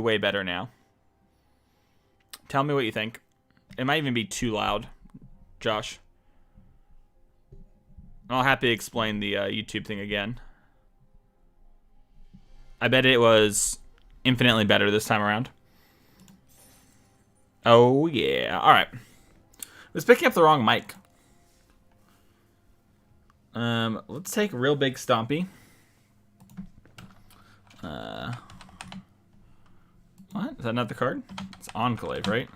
way better now. Tell me what you think. It might even be too loud, Josh. I'll happily explain the YouTube thing again. I bet it was infinitely better this time around. Oh, yeah. All right. I was picking up the wrong mic. Let's take real big Stompy. What? Is that not the card? It's Enclave, right?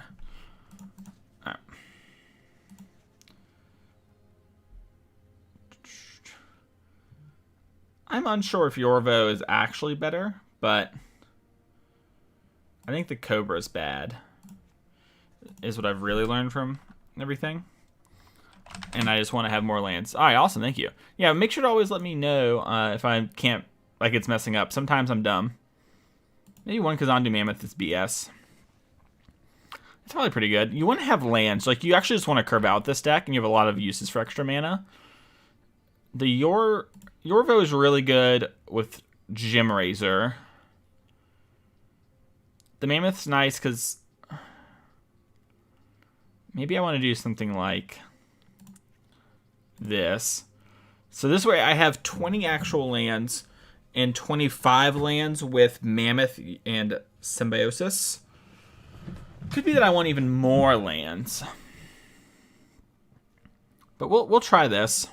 All right. I'm unsure if Yorvo is actually better, but I think the Cobra is bad, is what I've really learned from everything. And I just want to have more lands. All right, awesome, thank you. Yeah, make sure to always let me know if I can't, like it's messing up. Sometimes I'm dumb. Maybe one Kazandu Mammoth is BS. It's probably pretty good. You want to have lands. Like, you actually just want to curve out this deck, and you have a lot of uses for extra mana. The Yorvo is really good with Gem Razor. The Mammoth's nice because maybe I want to do something like this. So this way I have 20 actual lands and 25 lands with Mammoth and Symbiosis. Could be that I want even more lands. But we'll try this.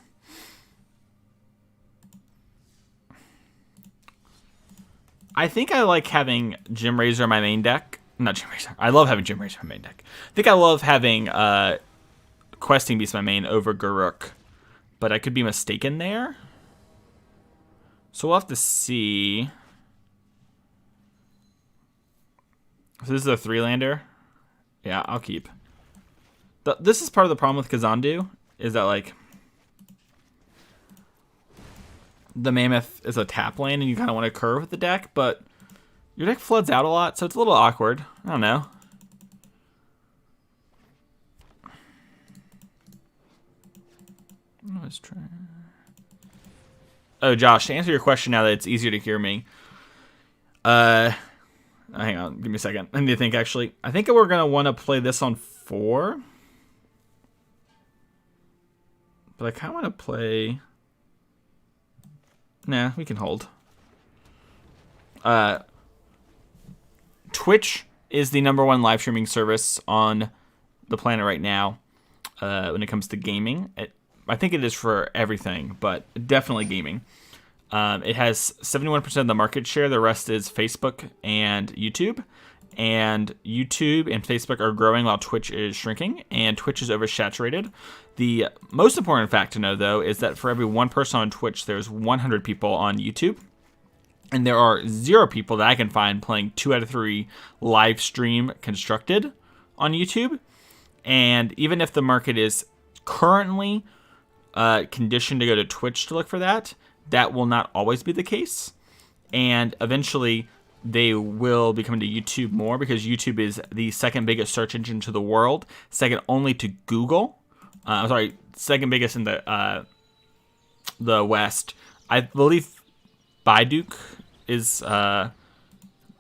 I think I like having Gem Razor in my main deck. Not Gem Razor. I love having Gem Razor in my main deck. I think I love having Questing Beast in my main over Garruk. But I could be mistaken there. So we'll have to see. So this is a 3-lander. Yeah, I'll keep. This is part of the problem with Kazandu, is that, like, the Mammoth is a tap land and you kind of want to curve with the deck, but your deck floods out a lot, so it's a little awkward. I don't know. Let's try. Oh, Josh, to answer your question now that it's easier to hear me. Hang on, give me a second. I need to think, actually. I think we're going to want to play this on 4. But I kind of want to play... Nah, we can hold. Twitch is the #1 live streaming service on the planet right now when it comes to gaming. I think it is for everything, but definitely gaming. It has 71% of the market share. The rest is Facebook and YouTube. And YouTube and Facebook are growing while Twitch is shrinking, and Twitch is oversaturated. The most important fact to know, though, is that for every 1 person on Twitch, there's 100 people on YouTube. And there are 0 people that I can find playing 2 out of 3 live stream constructed on YouTube. And even if the market is currently conditioned to go to Twitch to look for that, that will not always be the case. And eventually they will be coming to YouTube more, because YouTube is the second biggest search engine to the world, second only to Google. Second biggest in the West. I believe Baidu is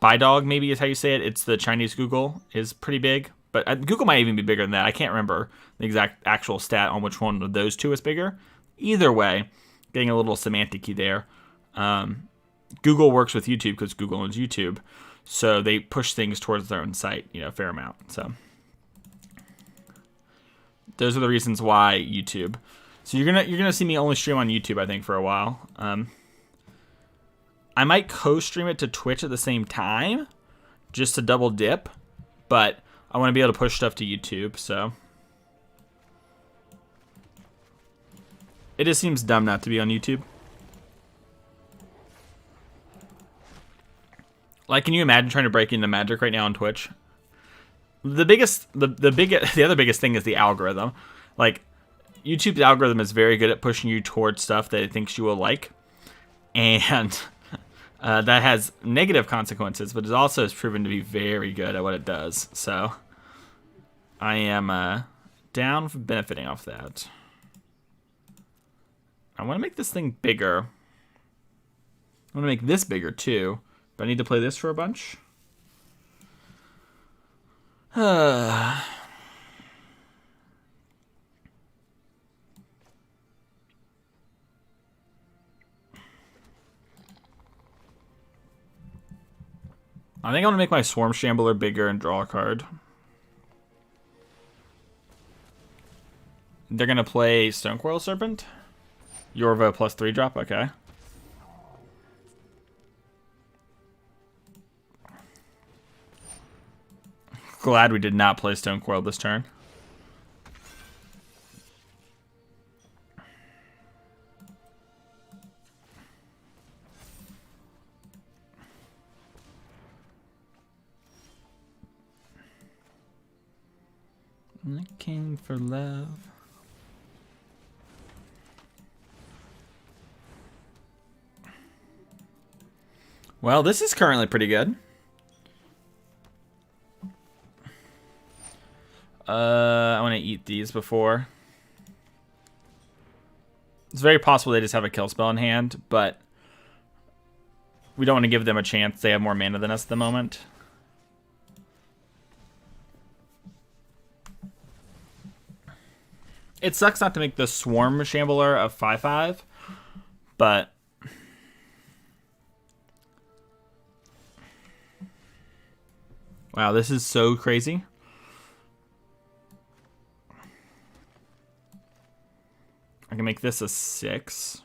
Baidog, maybe is how you say it. It's the Chinese Google, is pretty big, but Google might even be bigger than that. I can't remember the exact actual stat on which one of those two is bigger. Either way, getting a little semantic-y there. Google works with YouTube because Google owns YouTube, so they push things towards their own site, a fair amount. So those are the reasons why YouTube. So you're gonna see me only stream on YouTube, I think, for a while. I might co-stream it to Twitch at the same time, just to double dip, but I want to be able to push stuff to YouTube. So it just seems dumb not to be on YouTube. Like, can you imagine trying to break into Magic right now on Twitch? The other biggest thing is the algorithm. Like, YouTube's algorithm is very good at pushing you towards stuff that it thinks you will like, and that has negative consequences, but it also has proven to be very good at what it does. So I am down for benefiting off that. I want to make this thing bigger. I want to make this bigger too. I need to play this for a bunch. I think I want to make my Swarm Shambler bigger and draw a card. They're going to play Stonecoil Serpent. Yorva plus 3 drop, okay. Glad we did not play Stonecoil this turn. Looking for love. Well, this is currently pretty good. I want to eat these before. It's very possible they just have a kill spell in hand, but we don't want to give them a chance. They have more mana than us at the moment. It sucks not to make the Swarm Shambler a 5/5, but wow, this is so crazy. I can make this a 6.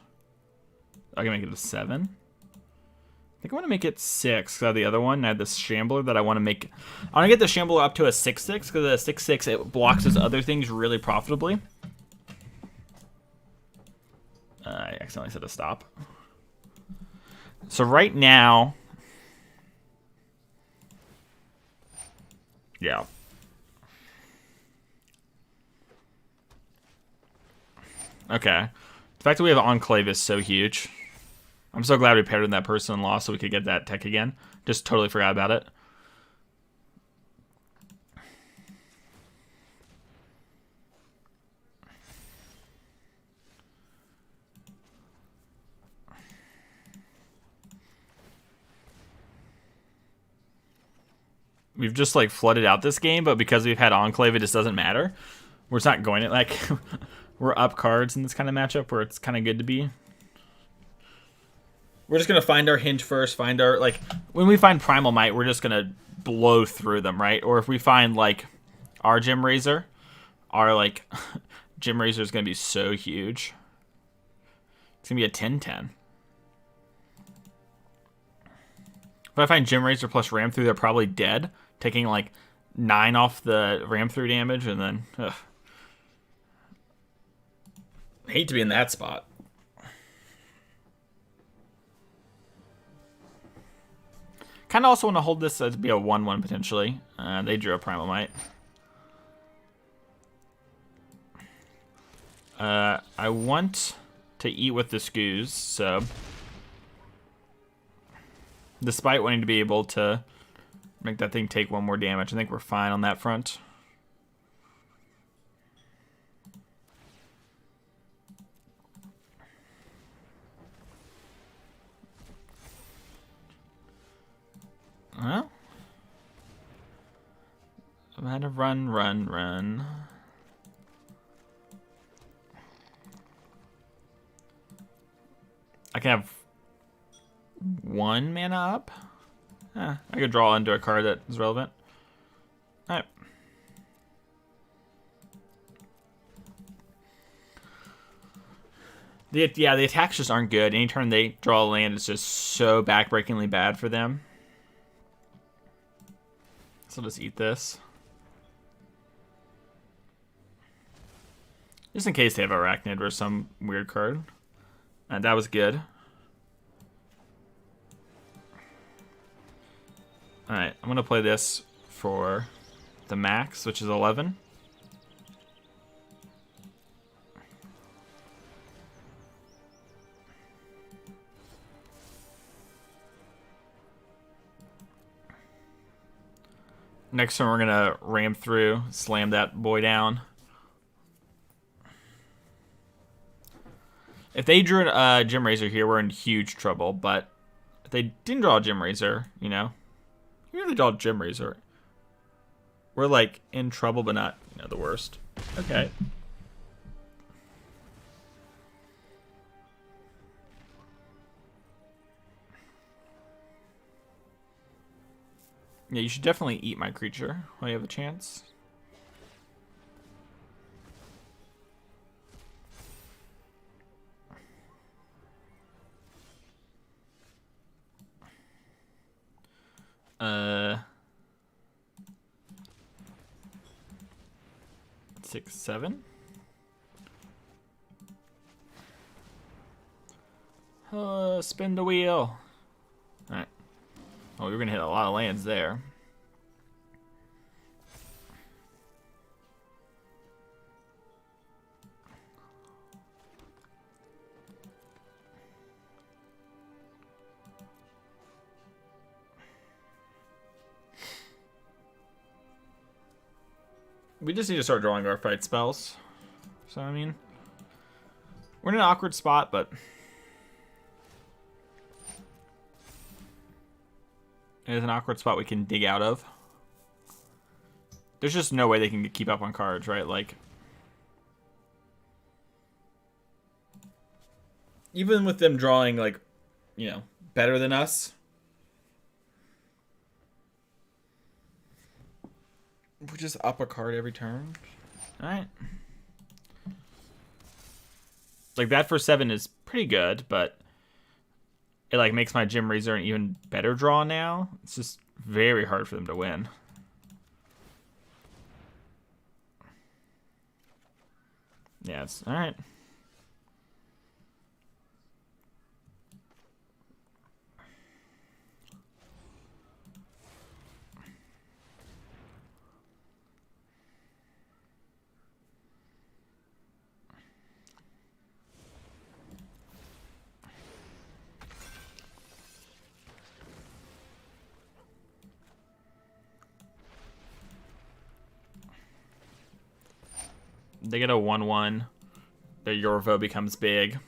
I can make it a 7. I think I want to make it 6 because I have the other one. I have this Shambler that I want to make. I want to get the Shambler up to a 6/6 because a 6/6 it blocks his other things really profitably. I accidentally said to stop. So right now, yeah. Okay. The fact that we have Enclave is so huge. I'm so glad we paired in that person-in-law so we could get that tech again. Just totally forgot about it. We've just like flooded out this game, but because we've had Enclave, it just doesn't matter. We're just not going it like we're up cards in this kind of matchup where it's kind of good to be. We're just gonna find our hinge first, find our like when we find Primal Might, we're just gonna blow through them, right? Or if we find like our Gem Razor, our like Gem Razor is gonna be so huge. It's gonna be a 10/10. If I find Gem Razor plus Ram Through, they're probably dead, taking like 9 off the Ram Through damage, and then hate to be in that spot. Kind of also want to hold this as be a 1/1 potentially. They drew a Primal Might. I want to eat with the Scoos, so despite wanting to be able to make that thing take 1 more damage, I think we're fine on that front. Well, I'm gonna run. I can have 1 mana up. I could draw into a card that is relevant. All right. The attacks just aren't good. Any turn they draw a land, it's just so backbreakingly bad for them. So just eat this. Just in case they have Arachnid or some weird card. That was good. Alright, I'm going to play this for the max, which is 11. Next turn, we're going to ram through, slam that boy down. If they drew a Gem Razor here, we're in huge trouble. But if they didn't draw a Gem Razor, you know, even if they draw a Gem Razor, We're like in trouble, but not, you know, the worst. Okay. Yeah, you should definitely eat my creature while you have a chance. Uh, 6, 7. Spin the wheel. All right. Oh, we're gonna hit a lot of lands there. We just need to start drawing our fight spells. So, I mean, we're in an awkward spot, but it is an awkward spot we can dig out of. There's just no way they can keep up on cards, right? Like, even with them drawing, like, you know, better than us, we just up a card every turn. All right. Like, that for 7 is pretty good, but it, like, makes my Gym Razor an even better draw now. It's just very hard for them to win. Yeah, it's all right. They get a 1/1. Their Yorvo becomes big.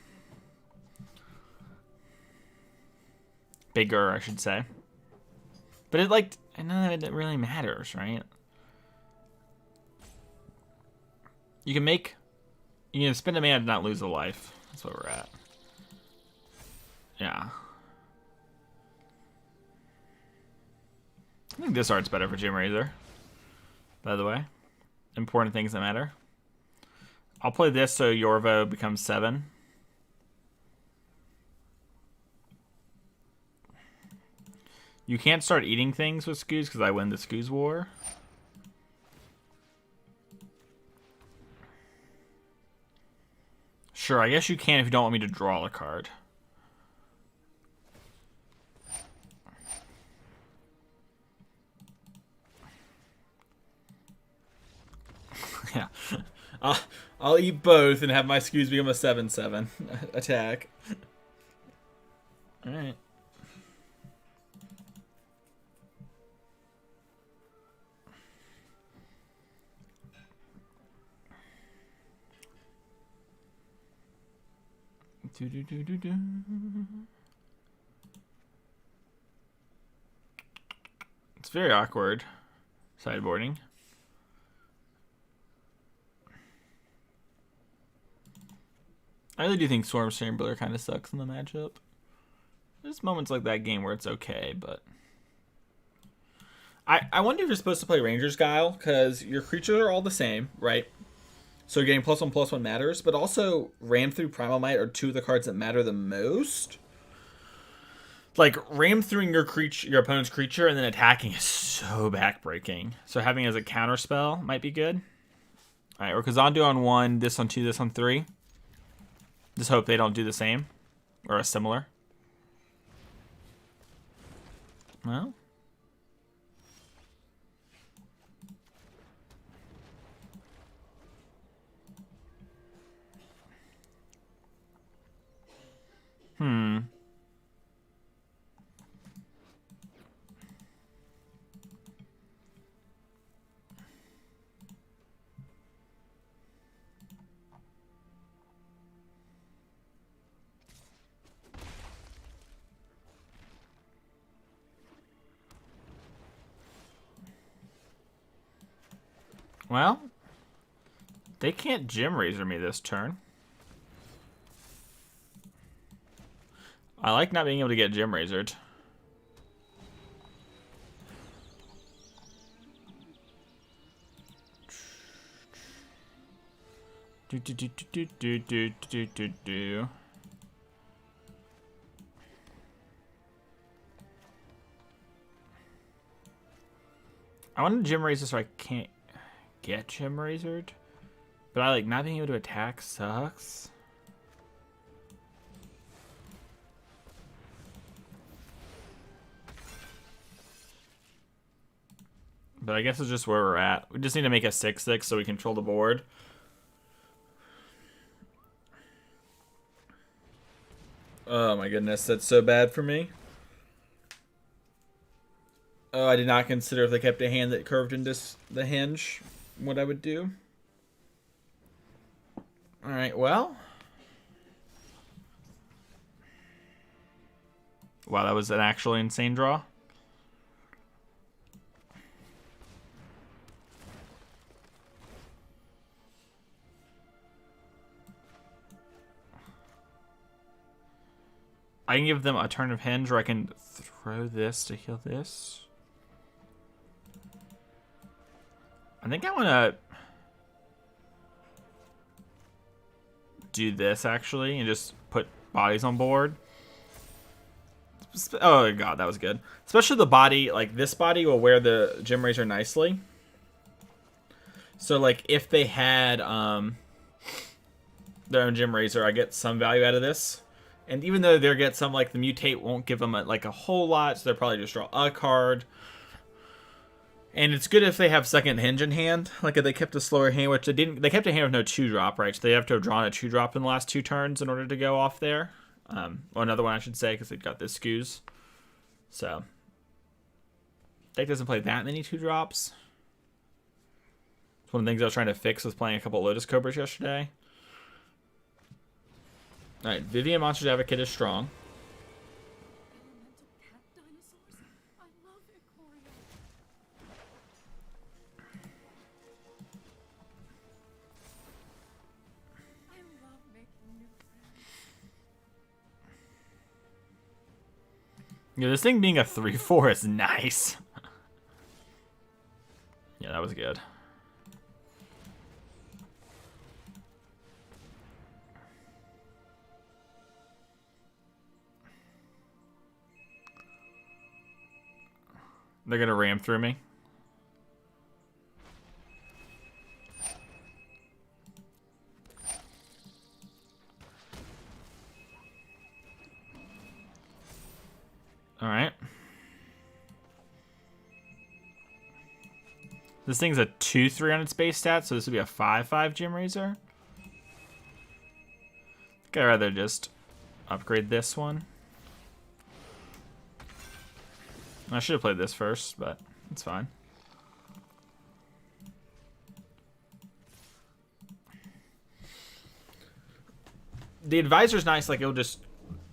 Bigger, I should say. But it, like, none of it really matters, right? You can spend a mana and not lose a life. That's where we're at. Yeah. I think this art's better for Gym Razor, by the way. Important things that matter. I'll play this so Yorvo becomes 7. You can't start eating things with Scoos because I win the Scoos war. Sure, I guess you can if you don't want me to draw a card. Yeah. I'll eat both and have my Scoos become a 7/7 attack. Alright. It's very awkward sideboarding. I really do think Swarm Shambler kind of sucks in the matchup. There's moments like that game where it's okay, but I wonder if you're supposed to play Ranger's Guile, because your creatures are all the same, right? So getting +1/+1 matters, but also Ram through Primal Might are two of the cards that matter the most. Like, ram throughing your opponent's creature and then attacking is so backbreaking. So having it as a counter spell might be good. Alright, or Kazandu on 1, this on 2, this on 3. Just hope they don't do the same. Or a similar. Well. Well, they can't Gym Razor me this turn. I like not being able to get Gym Razored. Do. I want to Gym Razor so I can't get Gym Razored. But I like not being able to attack sucks. But I guess it's just where we're at. We just need to make a 6/6 so we control the board. Oh my goodness, that's so bad for me. Oh, I did not consider if they kept a hand that curved into the hinge, what I would do. Alright, well. Wow, that was an actually insane draw. I can give them a turn of hinge, or I can throw this to heal this. I think I want to do this, actually, and just put bodies on board. Oh, God, that was good. Especially the body, like, this body will wear the Gym Razor nicely. So, like, if they had their own Gym Razor, I get some value out of this. And even though they'll get some, like, the Mutate won't give them, like, a whole lot, so they'll probably just draw a card. And it's good if they have second hinge in hand. Like, if they kept a slower hand, which they didn't. They kept a hand with no 2-drop, right? So they have to have drawn a 2-drop in the last 2 turns in order to go off there. Or another one, I should say, because they've got this Scoos. So, deck doesn't play that many 2-drops. It's one of the things I was trying to fix was playing a couple Lotus Cobras yesterday. Alright, Vivian Monsters Advocate is strong. Yeah, this thing being a 3/4 is nice. Yeah, that was good. They're gonna ram through me. Alright. This thing's a 2/3 on its base stat, so this would be a 5/5 Gym Razor. I think I'd rather just upgrade this one. I should have played this first, but it's fine. The advisor's nice, like it'll just,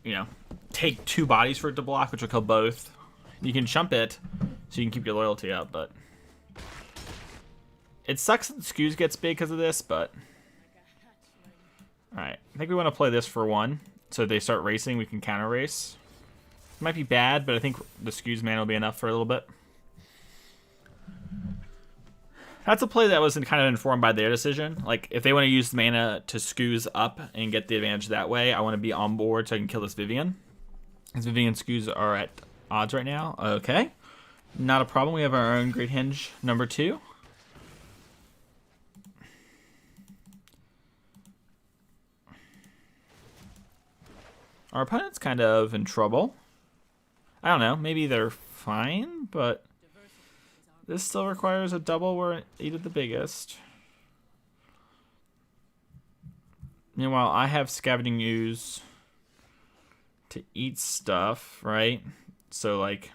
you know, take 2 bodies for it to block, which will kill both. You can jump it, so you can keep your loyalty up, but it sucks that Scoos gets big because of this, but alright. I think we want to play this for 1. So if they start racing, we can counter race. It might be bad, but I think the Scoos mana will be enough for a little bit. That's a play that was kind of informed by their decision. Like, if they want to use the mana to Scoos up and get the advantage that way, I want to be on board so I can kill this Vivian. Because Vivian and Scoos are at odds right now. Okay. Not a problem. We have our own Great Hinge number 2. Our opponent's kind of in trouble. I don't know. Maybe they're fine, but this still requires a double where 8 of the biggest. Meanwhile, I have Scavenging Ooze to eat stuff, right? So, like,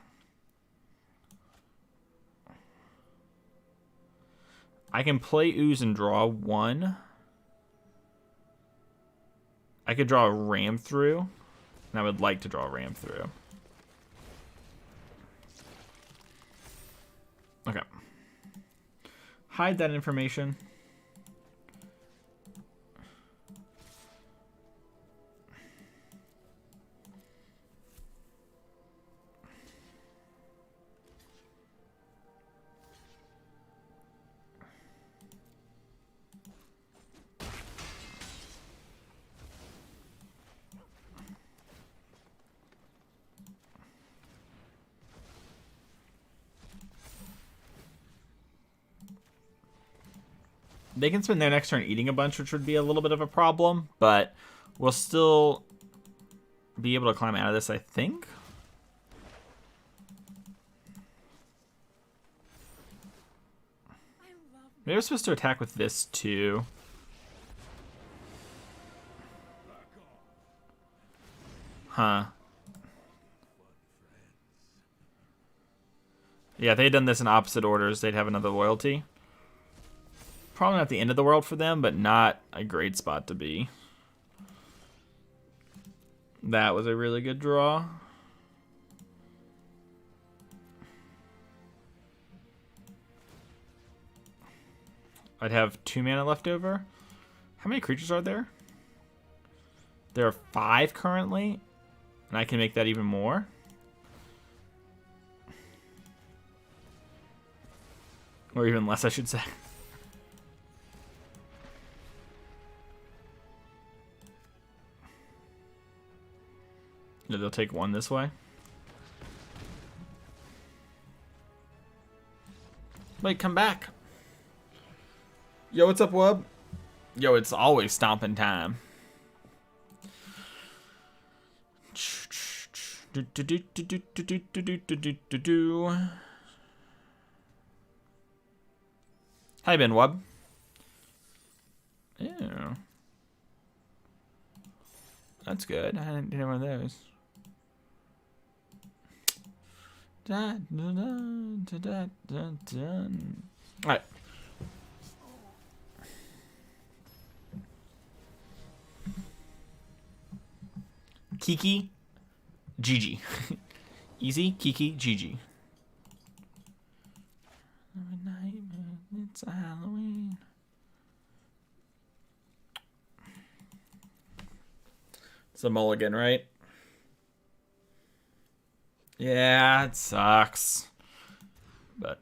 I can play Ooze and draw 1. I could draw a Ram through, and I would like to draw a Ram through. Okay. hide that information. They can spend their next turn eating a bunch, which would be a little bit of a problem, but we'll still be able to climb out of this, I think. Maybe we're supposed to attack with this too. Huh. Yeah, if they had done this in opposite orders, they'd have another loyalty. Probably not the end of the world for them, but not a great spot to be. That was a really good draw. I'd have 2 mana left over. How many creatures are there? There are 5 currently, and I can make that even more. Or even less, I should say. They'll take 1 this way. Wait, come back. Yo, what's up, Wub? Yo, it's always stomping time. How you been, Wub? Ew. That's good. I didn't do one of those. Alright. Kiki, Gigi. Easy, Kiki, Gigi. It's a Halloween. It's a mulligan, right? Yeah, it sucks. But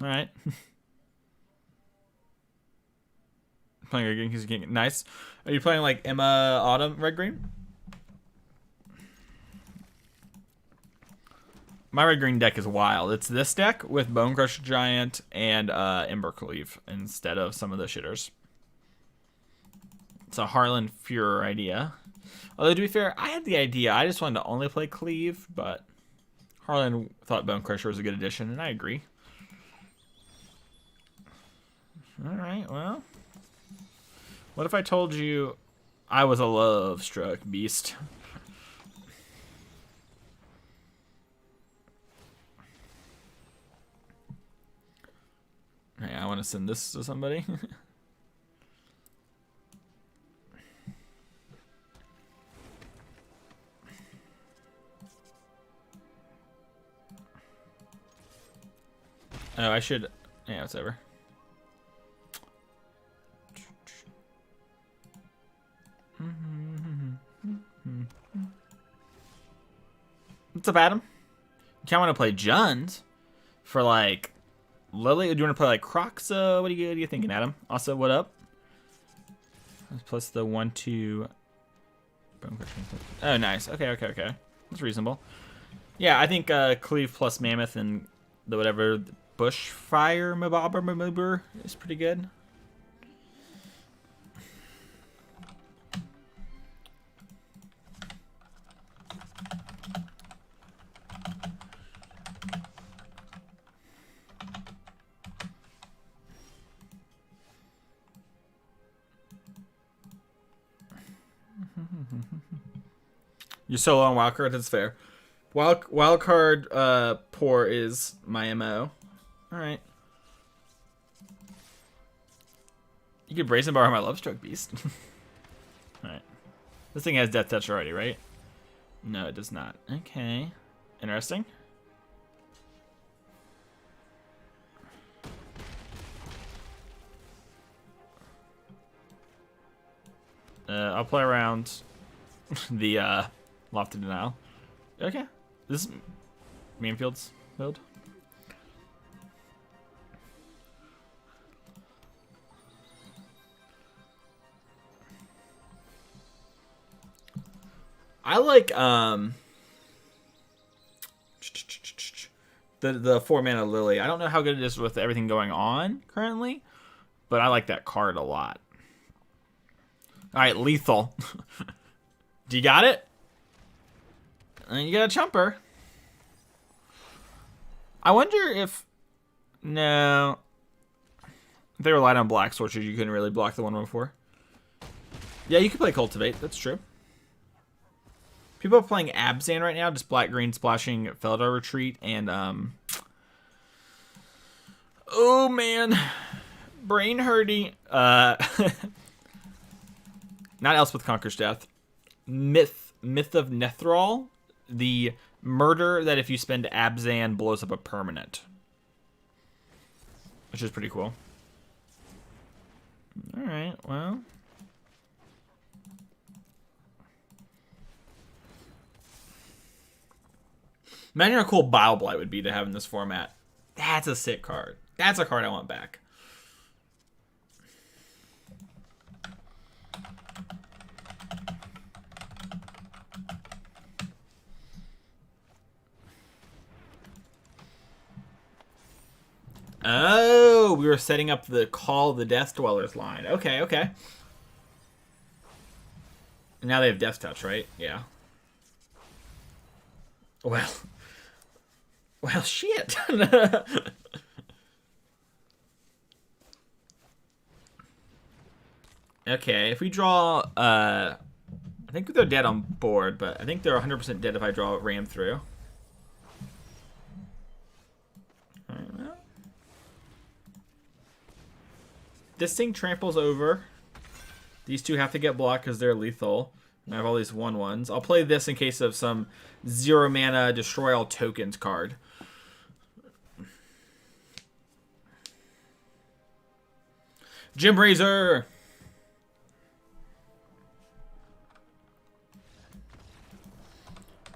all right. Playing red green because you can't. Nice. Are you playing like Emma Autumn red green? My red green deck is wild. It's this deck with Bone Crusher Giant and Ember Cleave instead of some of the shitters. It's a Harlan Fuhrer idea. Although, to be fair, I had the idea. I just wanted to only play Cleave, but Harlan thought Bone Crusher was a good addition, and I agree. Alright, well. What if I told you I was a love-struck beast? Hey, I want to send this to somebody. Oh, I should. Yeah, it's over. What's up, Adam? You kind of want to play Jund for like Lily? Or do you want to play like Croxa? What are you thinking, Adam? Also, what up? Plus the 1/2. Oh, nice. Okay. That's reasonable. Yeah, I think Cleave plus Mammoth and the whatever Bushfire Mabobber is pretty good. You're so low on wildcard, that's fair. Wildcard poor is my MO. Alright. You could Brazen Bar my Lovestruck Beast. Alright. This thing has Death Touch already, right? No, it does not. Okay. Interesting. I'll play around the Lofted Denial. Okay. This is Manfield's build. I like the 4-mana Lily. I don't know how good it is with everything going on currently, but I like that card a lot. All right, lethal. Do you got it? And you got a chumper. I wonder if... No. If they relied on Black Sorcerer, you couldn't really block the 1/1/4. Yeah, you could play Cultivate. That's true. People are playing Abzan right now, just black-green splashing Felidar Retreat, and, oh, man. Brain hurty. Not Elspeth Conquers Death. Myth of Nethrall. The murder that if you spend Abzan blows up a permanent. Which is pretty cool. Alright, well. Imagine how cool Bile Blight would be to have in this format. That's a sick card. That's a card I want back. Oh, we were setting up the Call of the Death Dwellers line. Okay, okay. And now they have Death Touch, right? Yeah. Well, shit. Okay, if we draw, I think they're dead on board, but I think they're 100% dead if I draw Ram through. Alright, well. This thing tramples over. These two have to get blocked because they're lethal. And I have all these 1/1s. I'll play this in case of some 0-mana destroy all tokens card. Jim Razor!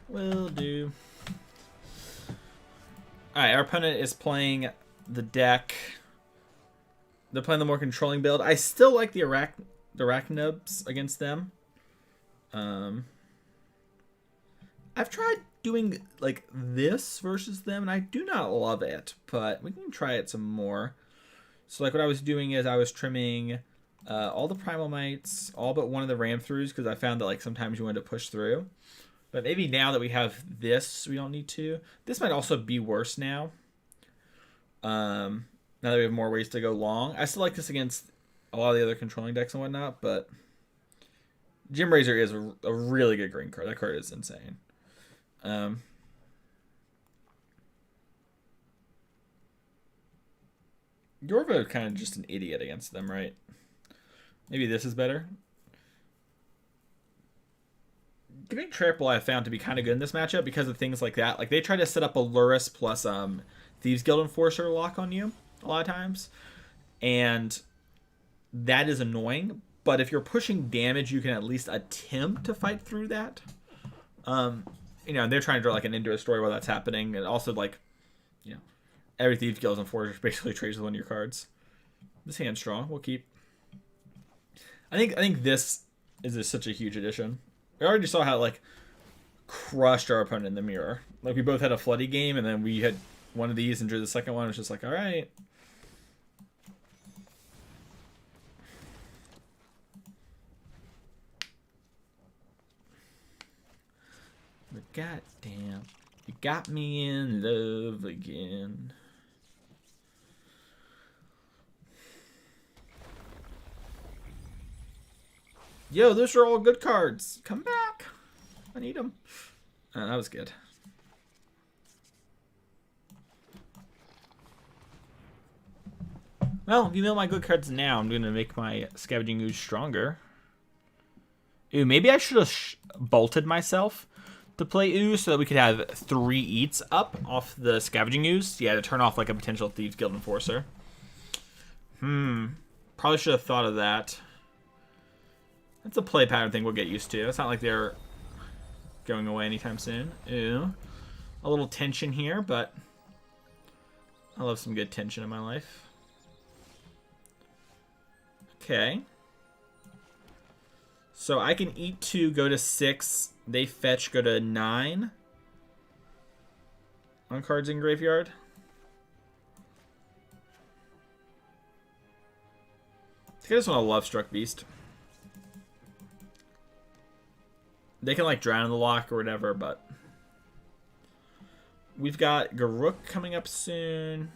Will do. Alright, our opponent is playing the deck. They're playing the more controlling build. I still like the Arachnobs against them. I've tried doing like this versus them, and I do not love it, but we can try it some more. So like what I was doing is I was trimming all the Primal Mites, all but one of the Ram Throughs, because I found that like sometimes you wanted to push through. But maybe now that we have this, we don't need to. This might also be worse now. Now that we have more ways to go long. I still like this against a lot of the other controlling decks and whatnot, but Jim Razor is a really good green card. That card is insane. Yorva is kind of just an idiot against them, right? Maybe this is better. Giving Trample I found to be kind of good in this matchup because of things like that. Like they try to set up a Lurrus plus Thieves Guild Enforcer lock on you a lot of times. And that is annoying. But if you're pushing damage, you can at least attempt to fight through that. You know, they're trying to draw like an into a story while that's happening. And also like, you know, every Thieves Guild Enforcer basically trades with one of your cards. This hand's strong. We'll keep. I think this is such a huge addition. We already saw how it, like, crushed our opponent in the mirror. Like, we both had a floody game, and then we had one of these and drew the second one. It was just like, all right. But goddamn, you got me in love again. Yo, those are all good cards. Come back. I need them. That was good. Well, if you know my good cards now, I'm going to make my Scavenging Ooze stronger. Ooh, maybe I should have bolted myself to play Ooze so that we could have 3 eats up off the Scavenging Ooze. Yeah, to turn off like a potential Thieves Guild Enforcer. Probably should have thought of that. It's a play pattern thing we'll get used to. It's not like they're going away anytime soon. Ew. A little tension here, but I love some good tension in my life. Okay. So I can eat 2, go to 6. They fetch, go to 9. On cards in graveyard. I think I just want a Love Struck Beast. They can like drown in the lock or whatever, but we've got Garruk coming up soon.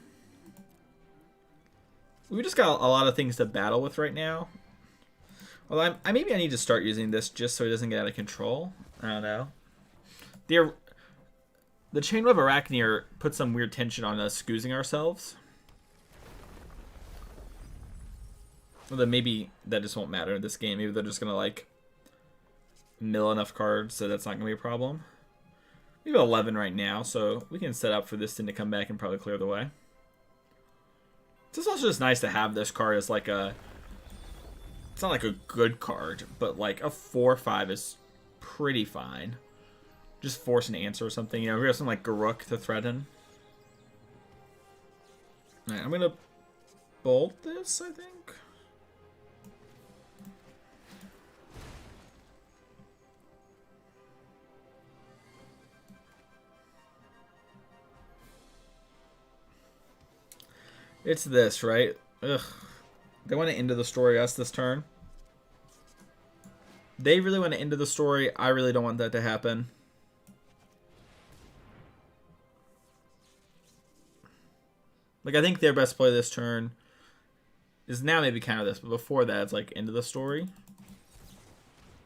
We've just got a lot of things to battle with right now. Well, maybe I need to start using this just so it doesn't get out of control. I don't know. The Chainweb Arachneer put some weird tension on us scoozing ourselves. Well, then maybe that just won't matter in this game. Maybe they're just going to like mill enough cards so that's not going to be a problem. We have 11 right now, so we can set up for this thing to come back and probably clear the way. It's also just nice to have this card as like a... It's not like a good card, but like a 4/5 is pretty fine. Just force an answer or something. You know, we have something like Garruk to threaten. Alright, I'm going to bolt this, I think. It's this, right? Ugh. They want to end the story us this turn. They really want to end the story. I really don't want that to happen. Like, I think their best play this turn is now maybe counter this, but before that, it's like end of the story.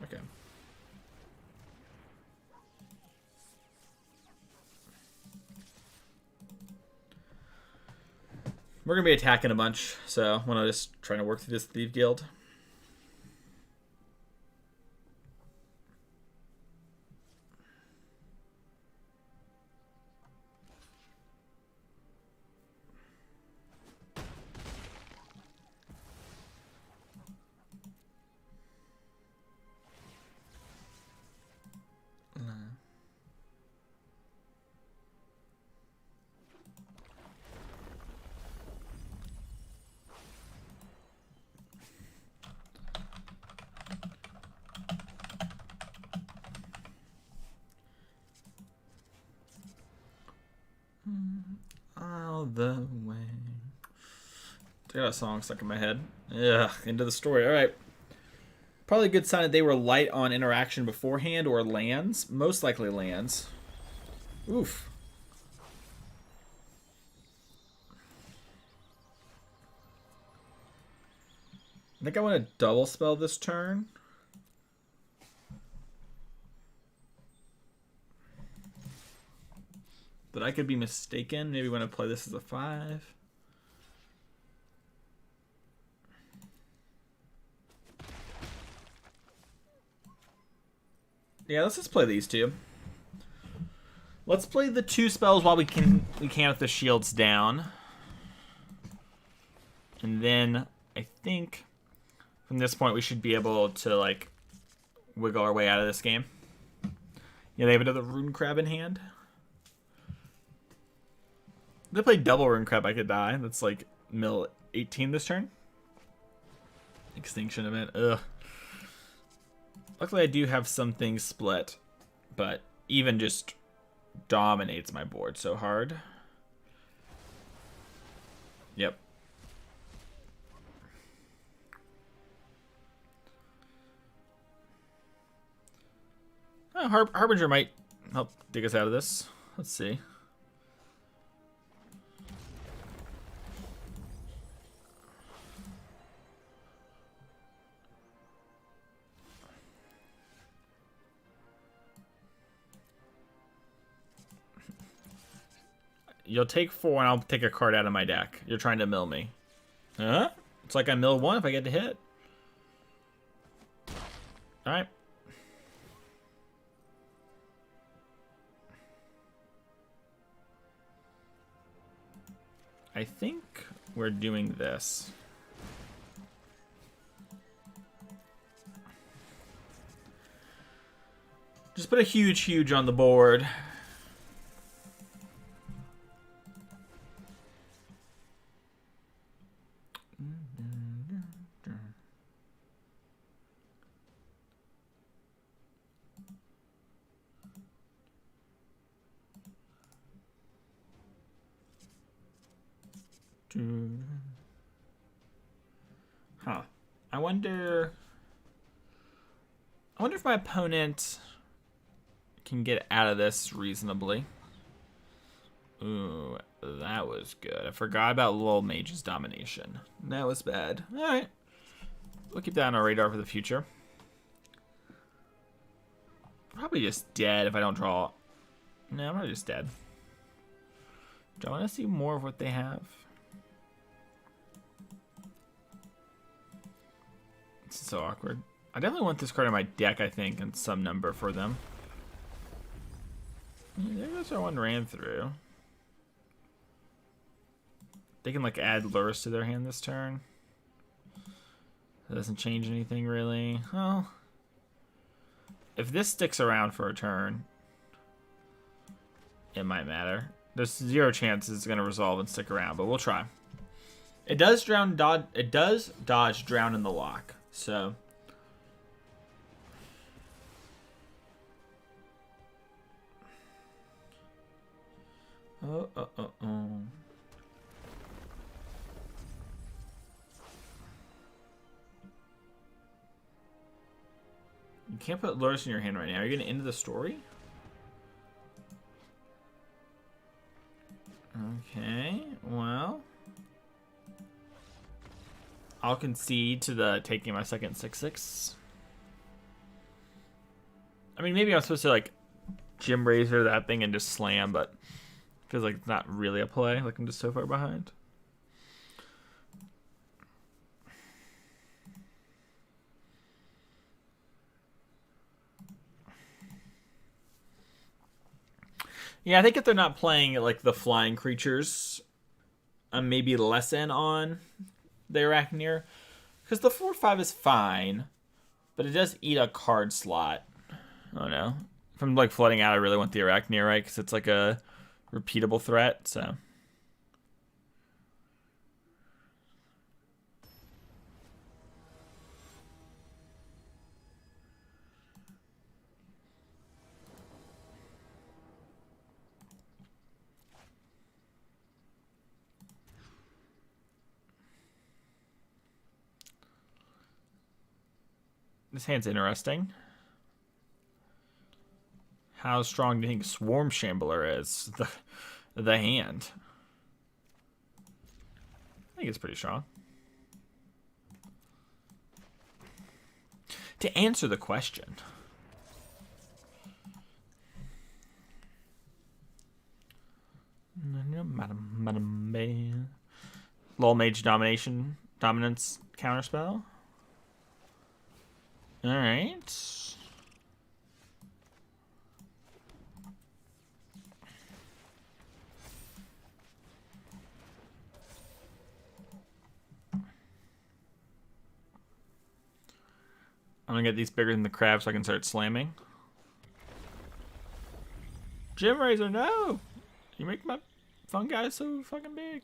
Okay. We're going to be attacking a bunch, so I want to just try to work through this Thief Guild. All the way. I got a song stuck in my head. Ugh, into the story. All right. Probably a good sign that they were light on interaction beforehand or lands. Most likely lands. Oof. I think I want to double spell this turn. But I could be mistaken. Maybe when I play this as a 5. Yeah, let's just play these two. Let's play the 2 spells while we can with the shields down. And then I think from this point we should be able to like wiggle our way out of this game. Yeah, they have another Rune Crab in hand. If they play double Rune Crab, I could die. That's like mill 18 this turn. Extinction event. Ugh. Luckily, I do have some things split, but even just dominates my board so hard. Yep. Oh, Harbinger might help dig us out of this. Let's see. You'll take 4 and I'll take a card out of my deck. You're trying to mill me. Huh? It's like I mill 1 if I get to hit. Alright. I think we're doing this. Let's put a huge on the board. Huh. I wonder if my opponent can get out of this reasonably. Ooh, that was good. I forgot about Lol Mage's domination. That was bad. Alright. We'll keep that on our radar for the future. Probably just dead if I don't draw. No, I'm probably just dead. Do I want to see more of what they have? This is so awkward. I definitely want this card in my deck, I think, and some number for them. There goes our one ran through. They can, like, add lures to their hand this turn. That doesn't change anything, really. Well, if this sticks around for a turn, it might matter. There's 0 chance it's going to resolve and stick around, but we'll try. It does dodge drown in the lock, so... Oh. You can't put lures in your hand right now. Are you going to end the story? Okay, well... I'll concede to the taking my second 6/6. I mean, maybe I'm supposed to, like, Gym Razor that thing and just slam, but it feels like it's not really a play. Like, I'm just so far behind. Yeah, I think if they're not playing, like, the flying creatures, I'm maybe lessen on the Arachneer. Because the 4/5 is fine, but it does eat a card slot. I don't know. If I'm, like, flooding out, I really want the Arachneer, right? Because it's, like, a repeatable threat, so... This hand's interesting. How strong do you think Swarm Shambler is? The hand. I think it's pretty strong. To answer the question. Lol Mage dominance counterspell. Alright. I'm gonna get these bigger than the crab so I can start slamming. Gym Razor, no! You make my fungi so fucking big.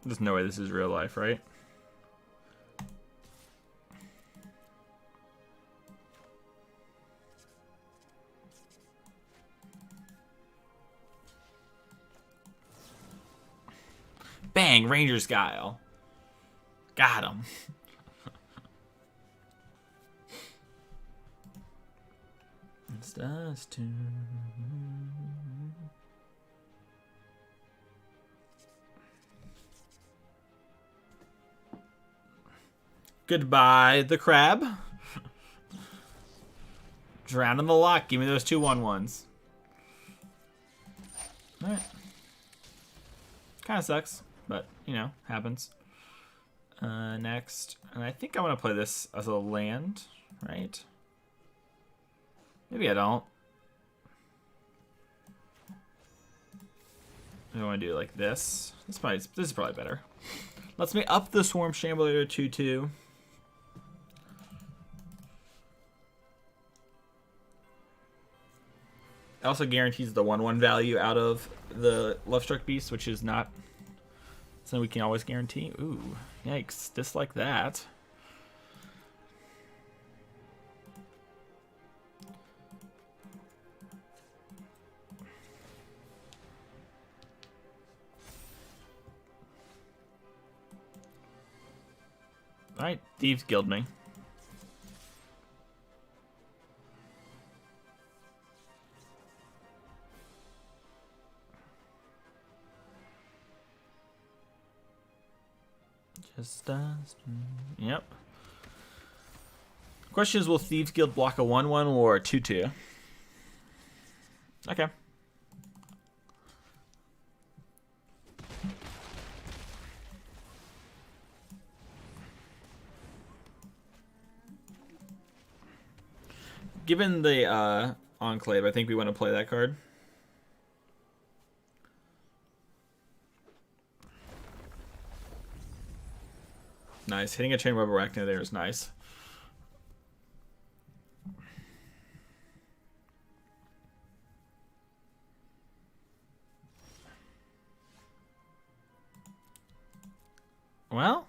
There's no way this is real life, right? Bang! Ranger's Guile. Got him. It's us two. Goodbye, the crab. Drown in the lock. Give me those 2/1/1s. Alright. Kind of sucks, but, you know, happens. Next. And I think I want to play this as a land, right? Maybe I don't. I want to do it like this. This is probably better. Let's make up the Swarm Shambler 2/2. It also guarantees the 1/1 value out of the Lovestruck Beast, which is not something we can always guarantee. Ooh, yikes. Dislike that. Alright, Thieves Guild me. Just yep. Question is, will Thieves Guild block a 1/1 or a 2/2? Okay. Given the Enclave, I think we want to play that card. Nice. Hitting a Chain Web Arachnia there is nice. Well...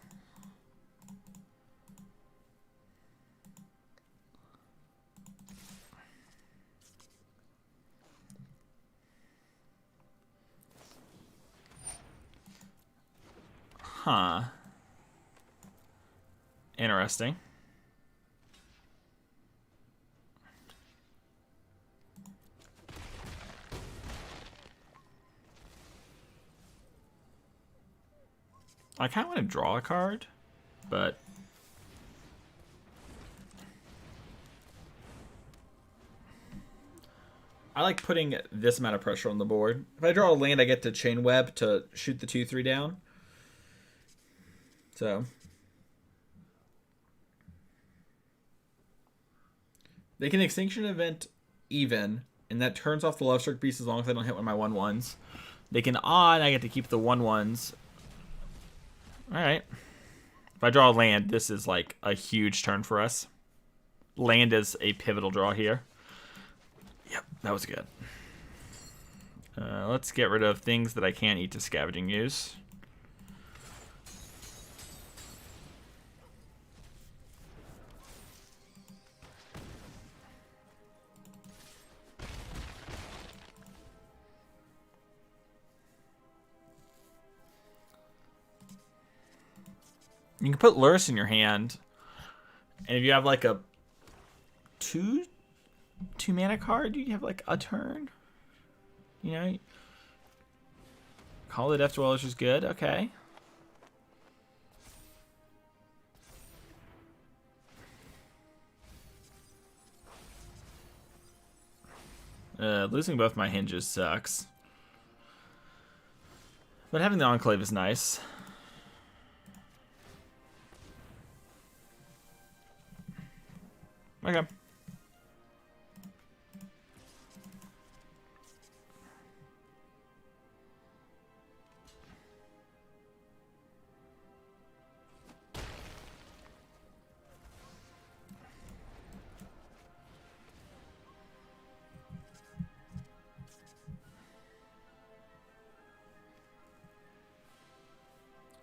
Huh. Interesting. I kind of want to draw a card, but... I like putting this amount of pressure on the board. If I draw a land, I get to Chain Web to shoot the 2/3 down. So... They can Extinction Event even, and that turns off the Lovestruck Beast as long as I don't hit one of my 1/1s. They can odd, I get to keep the 1/1s. Alright. If I draw a land, this is like a huge turn for us. Land is a pivotal draw here. Yep, that was good. Let's get rid of things that I can't eat to Scavenging Ooze. You can put Lurrus in your hand, and if you have like a two mana card, you have like a turn. You know, Call the Death Dwellers is good. Okay. Losing both my hinges sucks, but having the Enclave is nice. Okay.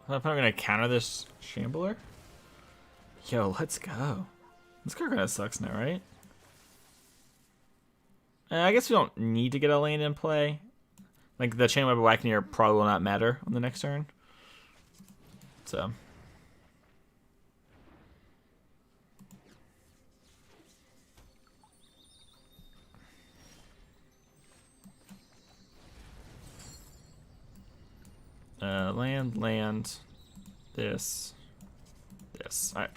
I'm probably gonna counter this Shambler. Yo, let's go. This card kind of sucks now, right? I guess we don't need to get a land in play. Like, the Chain Web of Arachnia probably will not matter on the next turn. So. Land, this. Alright.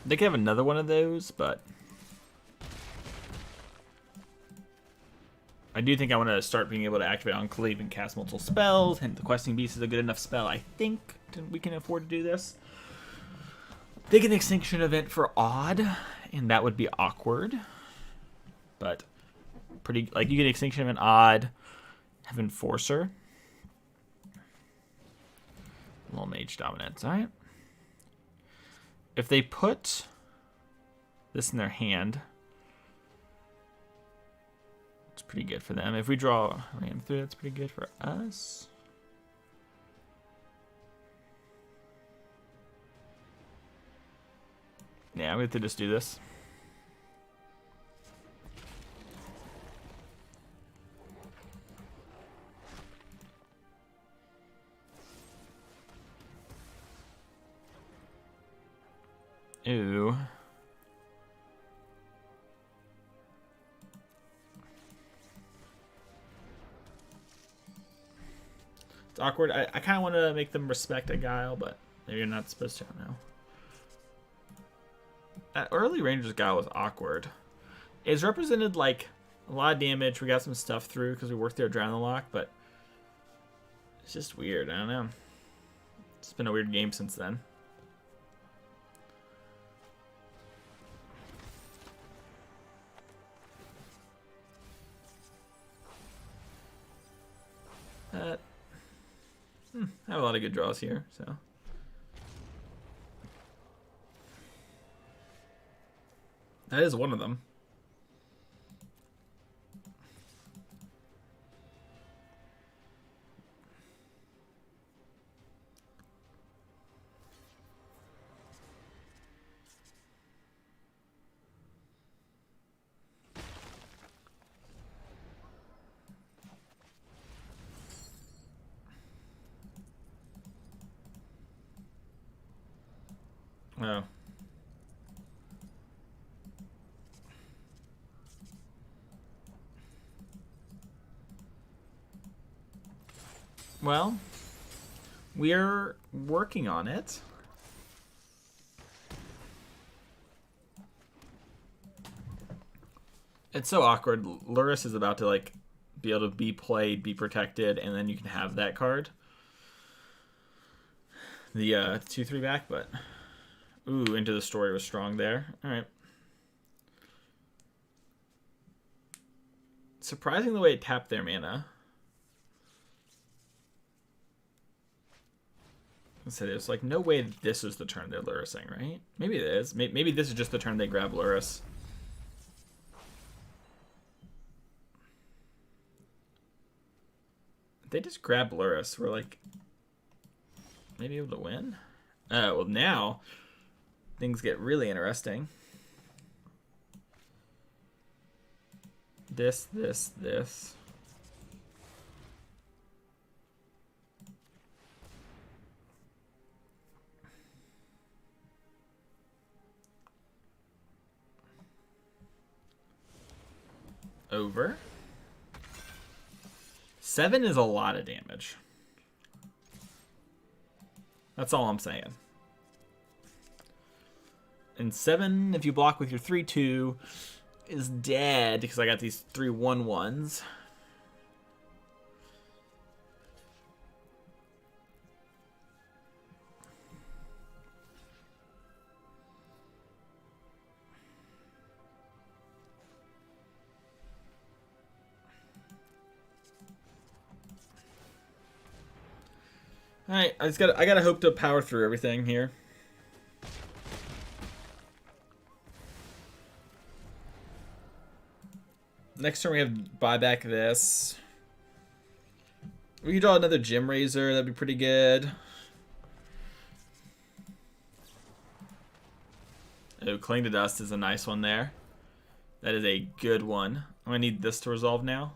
They could have another one of those, but I do think I want to start being able to activate Enclave and cast multiple spells, and the Questing Beast is a good enough spell, I think, we can afford to do this. They get an extinction event for odd, and that would be awkward. But pretty, like, you get an extinction event odd, have enforcer. Little mage dominance, alright. If they put this in their hand, it's pretty good for them. If we draw ram through, that's pretty good for us. Yeah, we have to just do this. Ew. It's awkward. I kind of want to make them respect a Guile, but maybe you're not supposed to. I don't know. That early Ranger's Guile was awkward. It's represented like a lot of damage. We got some stuff through because we worked there around the lock, but it's just weird. I don't know. It's been a weird game since then. I have a lot of good draws here, so. That is one of them. Oh. Well, we're working on it. It's so awkward. Luris is about to like be able to be played, be protected, and then you can have that card. The 2/3 back, but ooh, Into the Story was strong there. All right. Surprising the way it tapped their mana. So there's like no way that this is the turn they're Lurising, right? Maybe it is. Maybe this is just the turn they grab Luris. If they just grab Luris, we're like maybe able to win. Well now things get really interesting. This. Over. 7 is a lot of damage. That's all I'm saying. And 7, if you block with your 3/2, is dead because I got these 3/1/1s. All right, I gotta hope to power through everything here. Next turn we have buyback this. We could draw another Gem Razor. That'd be pretty good. Oh, Cling to Dust is a nice one there. That is a good one. I'm gonna need this to resolve now.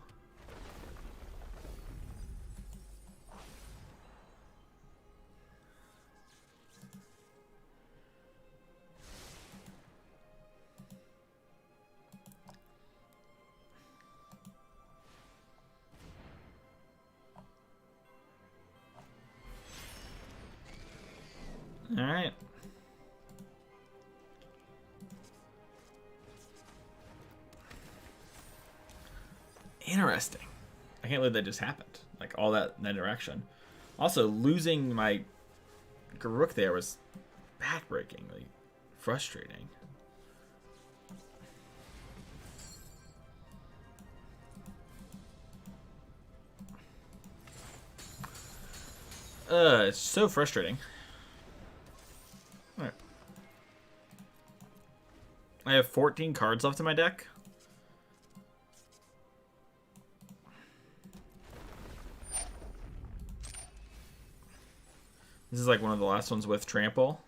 All right. Interesting. I can't believe that just happened. Like all that in that direction. Also, losing my Garruk there was backbreaking. Like, frustrating. It's so frustrating. Alright. I have 14 cards left in my deck. This is like one of the last ones with trample.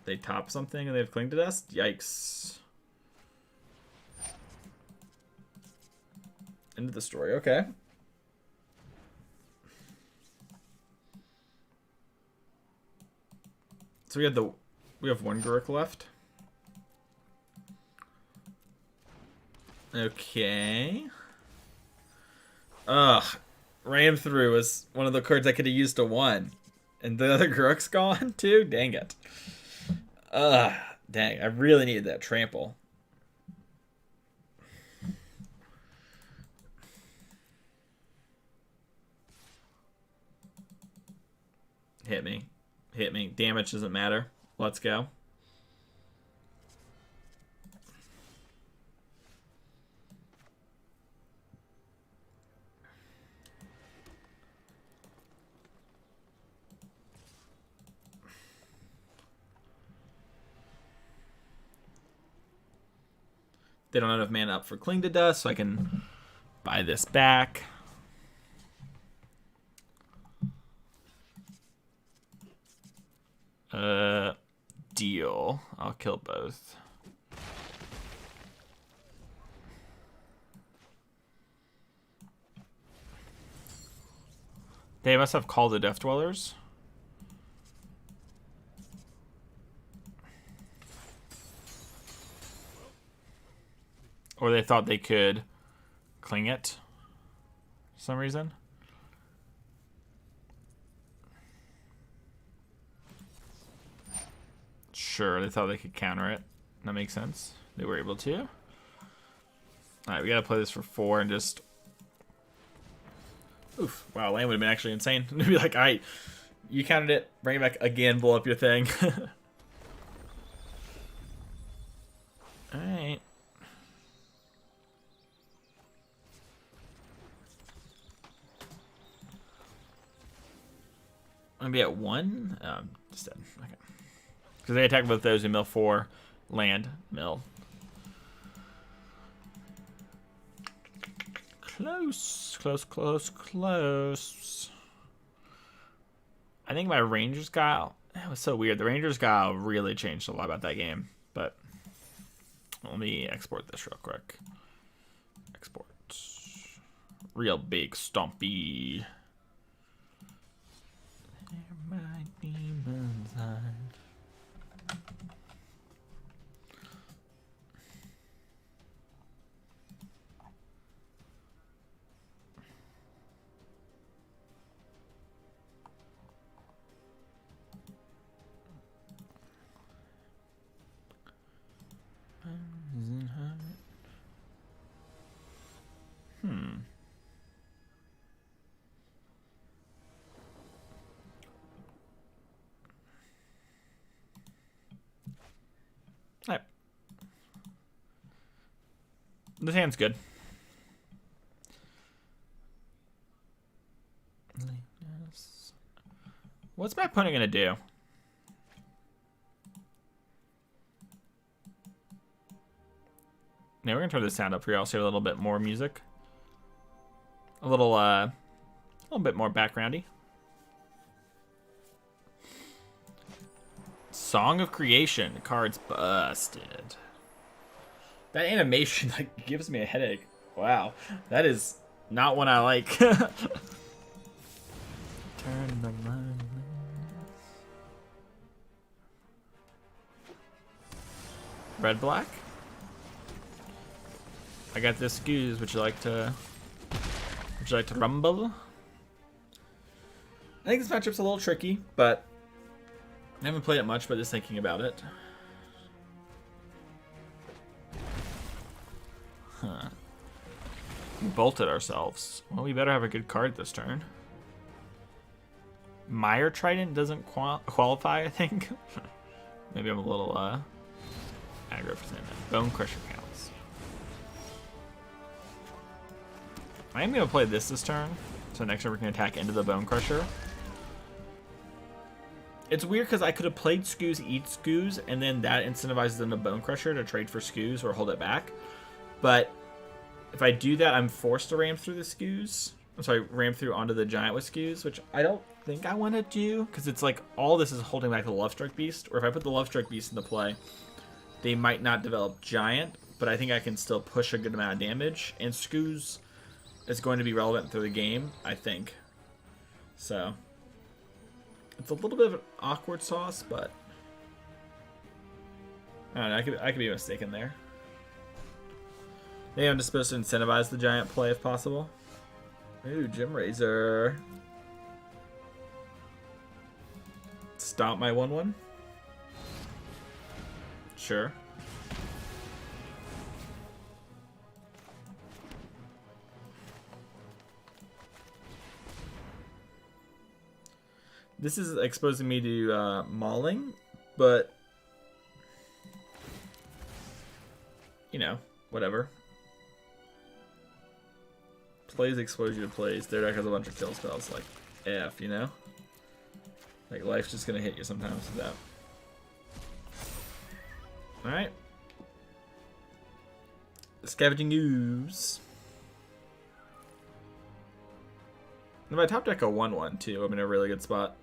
They top something and they have cling to dust? Yikes. End of the story, okay. So we have one Gurk left. Okay. Ugh. Ram through was one of the cards I could have used to one. And the other Gurk's gone too? Dang it. Ugh. Dang, I really needed that trample. Hit me. Hit me. Damage doesn't matter. Let's go. They don't have enough mana up for Cling to Dust, so I can buy this back. Deal. I'll kill both. They must have called the Death Dwellers. Or they thought they could cling it for some reason. Sure, they thought they could counter it. That makes sense. They were able to. Alright, we gotta play this for 4 and just... Oof. Wow, land would have been actually insane. It'd be like, alright, you counted it, bring it back again, blow up your thing. Alright. I'm gonna be at 1? Just dead. Okay. Because they attack both those in mill 4, land, mill. Close, close, close, close. I think my Rangers guile, that was so weird. The Rangers guile really changed a lot about that game. But let me export this real quick. Export. Real big Stompy. There might be moonlight. Alright. This hand's good. What's my opponent gonna do? Now we're gonna turn the sound up here. I'll say a little bit more music. A little bit more backgroundy. Song of Creation. Cards busted. That animation like gives me a headache. Wow, that is not one I like. Turn the light. Red black. I got this goose. Would you like to rumble? I think this matchup's a little tricky, but I haven't played it much, but just thinking about it. Huh. We bolted ourselves. Well, we better have a good card this turn. Meyer Trident doesn't qualify, I think. Maybe I'm a little aggro for saying that. Bone Crusher counts. I am going to play this turn. So next turn we can attack into the Bone Crusher. It's weird because I could have played Skoos, eat Skoos, and then that incentivizes them to Bone Crusher to trade for Skoos or hold it back. But if I do that, I'm forced to ram through the Skoos. I'm sorry, ram through onto the Giant with Skoos, which I don't think I want to do because it's like all this is holding back the Lovestruck Beast. Or if I put the Lovestruck Beast into play, they might not develop Giant, but I think I can still push a good amount of damage. And Skoos is going to be relevant through the game, I think. So it's a little bit of an awkward sauce, but I don't know. I could be mistaken there. Maybe I'm just supposed to incentivize the Giant play if possible. Ooh, Gem Razor. Stomp my 1/1. Sure. This is exposing me to mauling, but you know, whatever. Plays expose you to plays. Their deck has a bunch of kill spells, like F, you know? Like life's just gonna hit you sometimes with that. Alright. Scavenging Ooze. If I top deck a 1/1 too, I'm in a really good spot.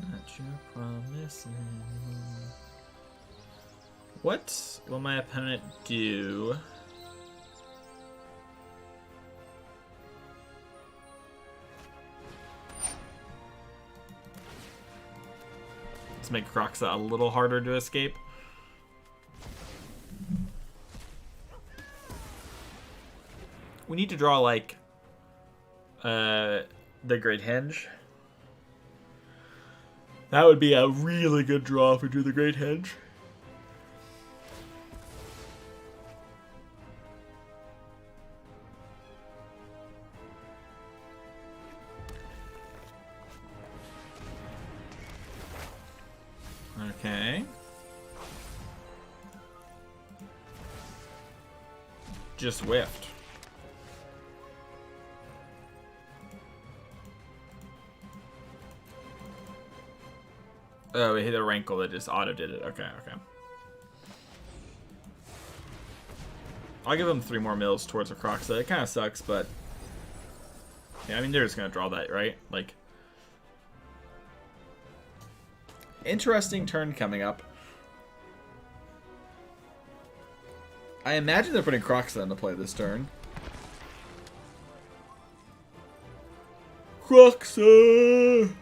Not your promise. What will my opponent do? Let's make Kroxa a little harder to escape. We need to draw like the Great Henge. That would be a really good draw if we do the Great Henge. Okay. Just whiffed. Oh, we hit a rankle that just auto did it. Okay, okay. I'll give him 3 more mills towards a Kroxa. It kind of sucks, but yeah, I mean they're just gonna draw that, right? Like, interesting turn coming up. I imagine they're putting Kroxa into play this turn. Kroxa!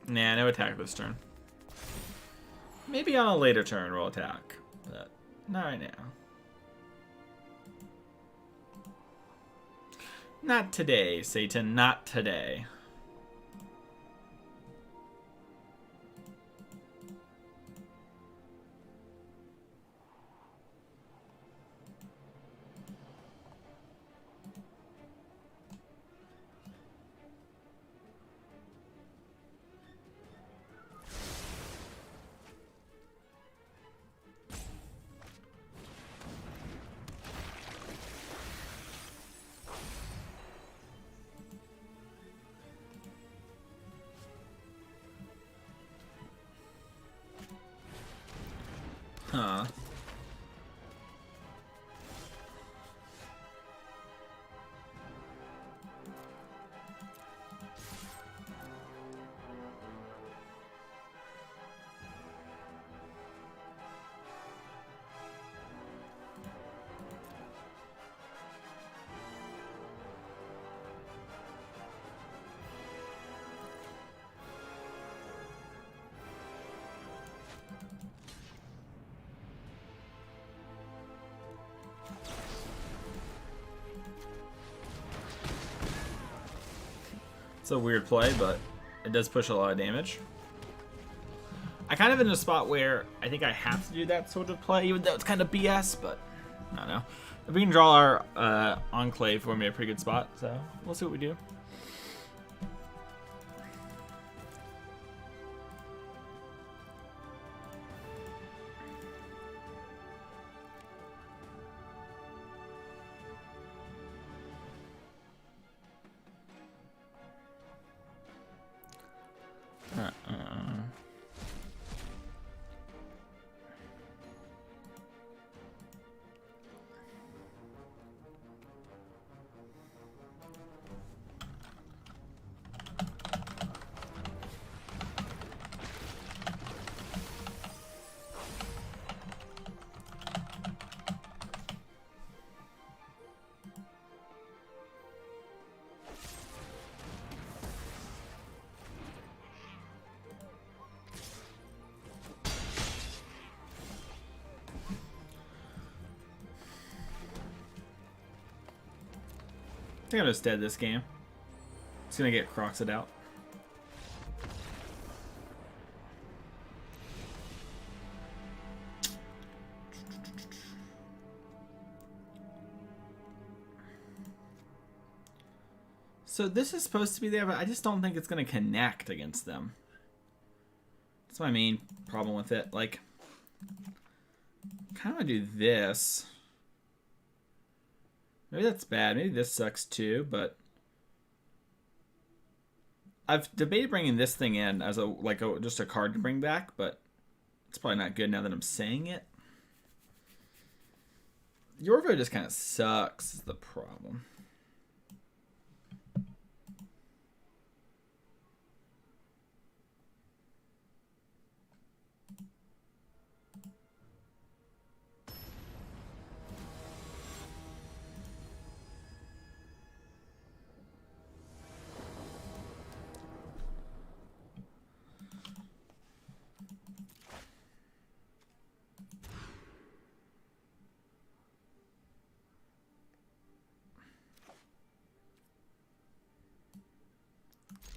Nah, no attack this turn. Maybe on a later turn we'll attack, but not right now. Not today, Satan, not today. Huh. a weird play, but it does push a lot of damage. I kind of in a spot where I think I have to do that sort of play, even though it's kind of BS, but I don't know. If we can draw our Enclave, we're in a pretty good spot, so we'll see what we do. I think I'm just dead this game. It's gonna get Croxed out. So this is supposed to be there, but I just don't think it's gonna connect against them. That's my main problem with it. Like, kind of do this. Maybe that's bad. Maybe this sucks too, but I've debated bringing this thing in as just a card to bring back, but it's probably not good now that I'm saying it. Yorvo just kind of sucks is the problem.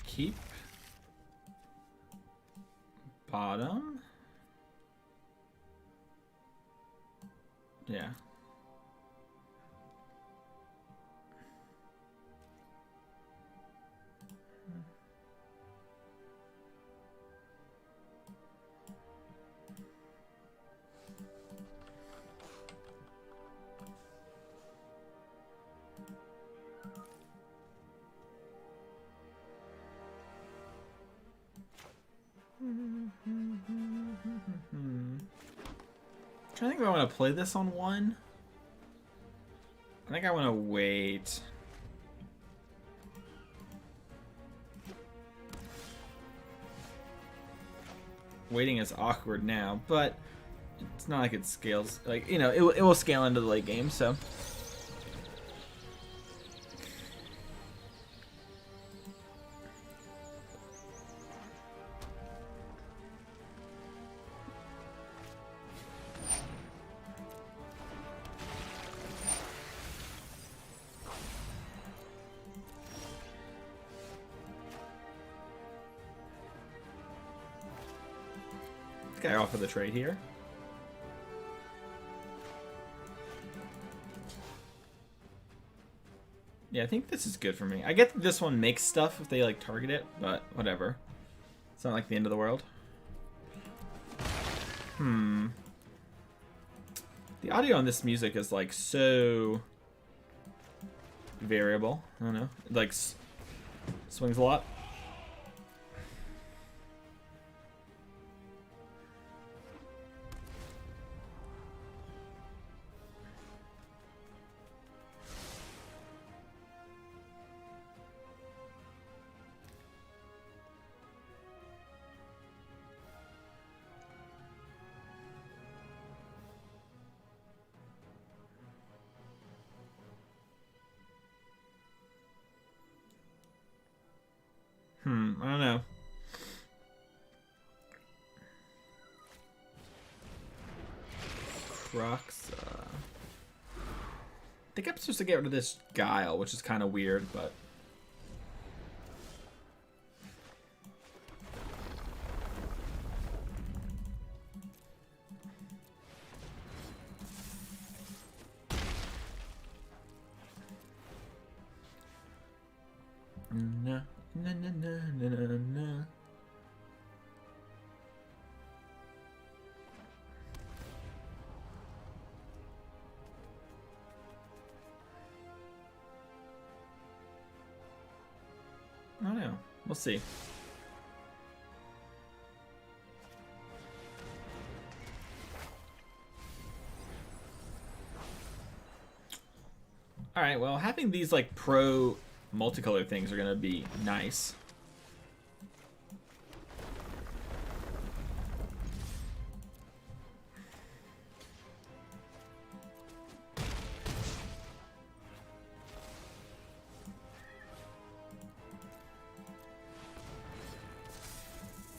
Keep bottom. Yeah. I'm trying to think if I want to play this on one. I think I want to wait. Waiting is awkward now, but it's not like it scales. Like, you know, it will scale into the late game, so. Guy off of the trade here. Yeah, I think this is good for me. I get that this one makes stuff if they like target it, but whatever. It's not like the end of the world. The audio on this music is like so variable. I don't know. It like swings a lot. I don't know. Crocs. I think I'm supposed to get rid of this Guile, which is kind of weird, but Na, na, na, na, na, na, na. I don't know. We'll see. Alright, well, having these, like, pro multicolor things are gonna be nice.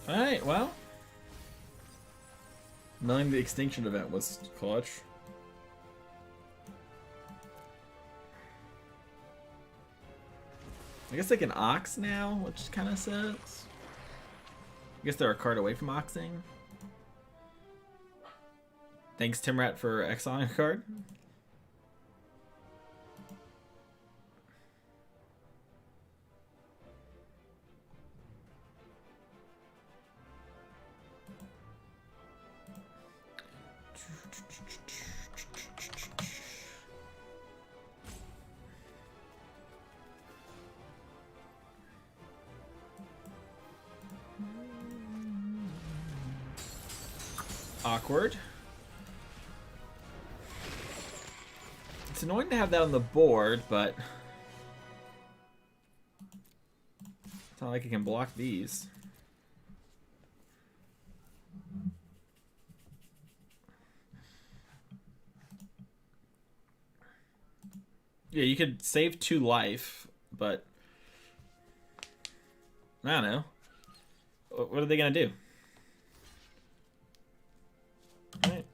Alright, well. Knowing the extinction event was clutch. I guess they can ox now, which kind of sucks. I guess they're a card away from oxing. Thanks, Timrat, for exiling a card. Awkward. It's annoying to have that on the board, but it's not like it can block these. Yeah, you could save 2 life, but I don't know. What are they gonna do? Right.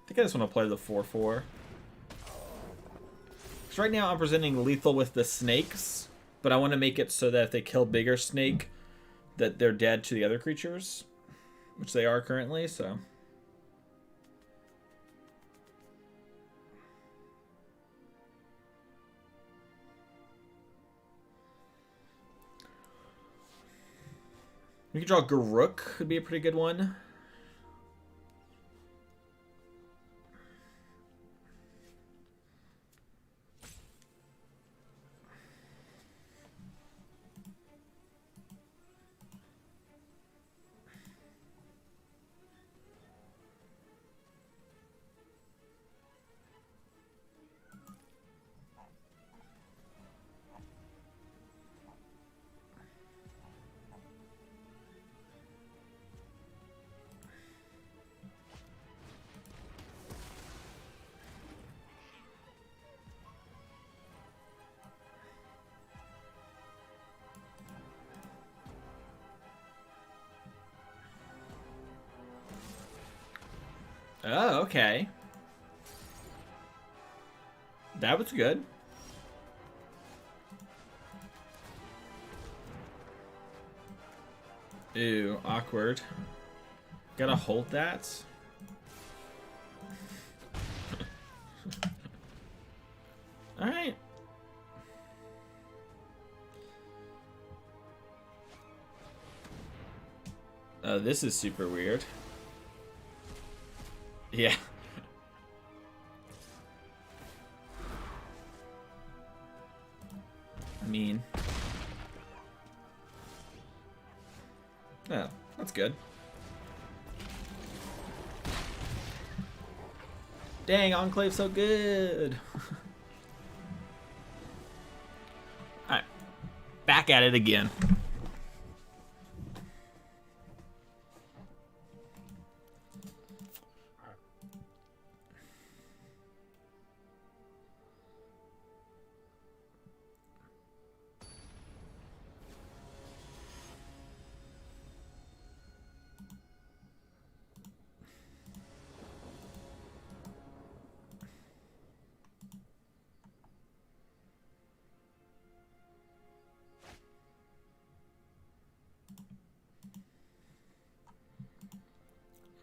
I think I just want to play the 4/4. Because right now I'm presenting lethal with the snakes, but I want to make it so that if they kill bigger snake, that they're dead to the other creatures, which they are currently, so. We could draw Garruk, could be a pretty good one. Oh, okay. That was good. Ew, awkward. Gotta hold that. Alright. This is super weird. Yeah. I mean. Oh, that's good. Dang, Enclave's so good. Alright. Back at it again.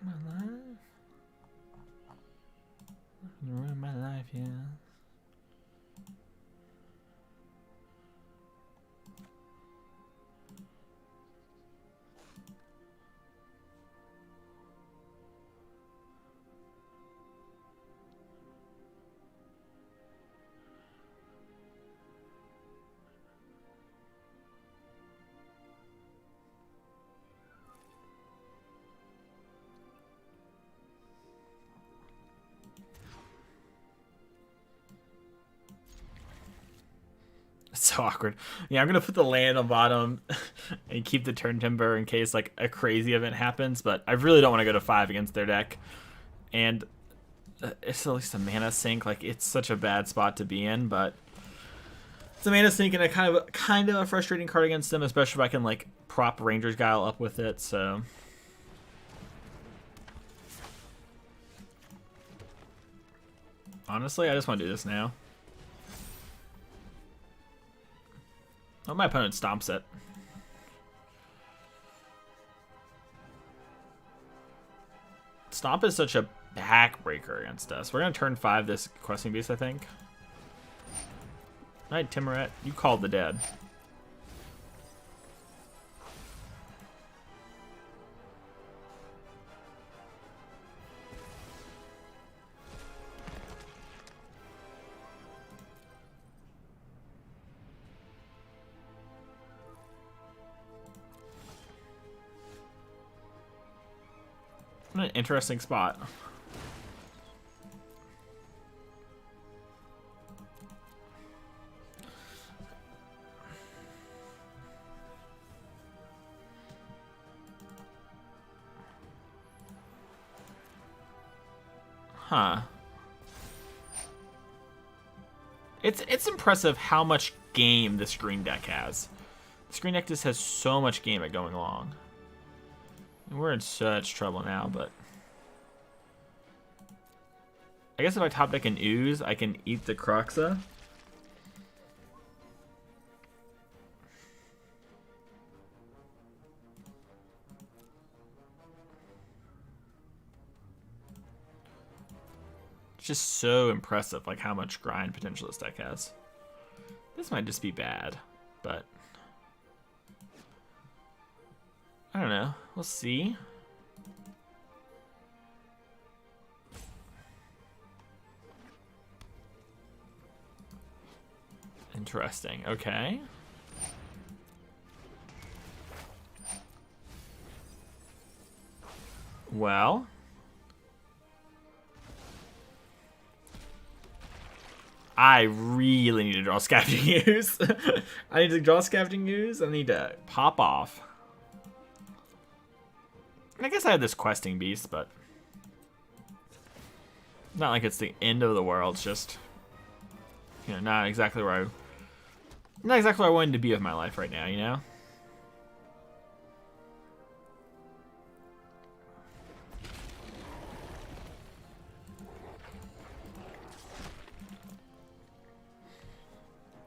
My life. Ruin my life, yeah. so awkward. Yeah, I'm gonna put the land on bottom and keep the turn timber in case like a crazy event happens. But I really don't want to go to 5 against their deck, and it's at least a mana sink. Like it's such a bad spot to be in, but it's a mana sink and a kind of a frustrating card against them, especially if I can like prop Ranger's Guile up with it. So. Honestly, I just want to do this now. Oh, my opponent stomps it. Stomp is such a backbreaker against us. We're going to turn 5 this Questing Beast, I think. Alright, Timuret, you called the dead. What an interesting spot. Huh. It's impressive how much game this green deck has. This green deck just has so much game at going along. We're in such trouble now, but I guess if I top deck an Ooze, I can eat the Croxa. It's just so impressive, like how much grind potential this deck has. This might just be bad, but I don't know. We'll see. Interesting. Okay. Well. I really need to draw Scavenging Ooze. I need to draw Scavenging Ooze. I need to pop off. I guess I had this Questing Beast, but not like it's the end of the world. It's just, you know, not exactly where I wanted to be with my life right now, you know?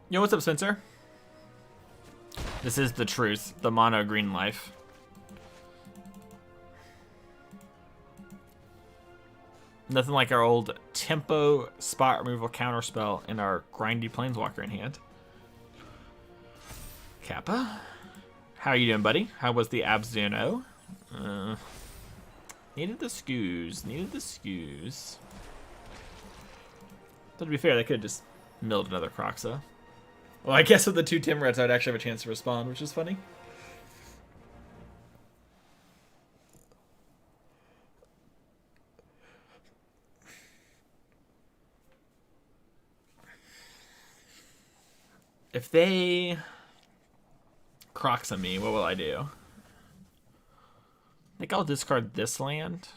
Yo, what's up, Spencer? This is the truth, the mono green life. Nothing like our old tempo spot removal counterspell and our grindy planeswalker in hand. Kappa, how are you doing, buddy? How was the Abzuno? Needed the skews. Needed the skews. So to be fair, they could have just milled another Croxa. Well, I guess with the 2 Timurets, I'd actually have a chance to respond, which is funny. If they Croxa me, what will I do? I think I'll discard this land.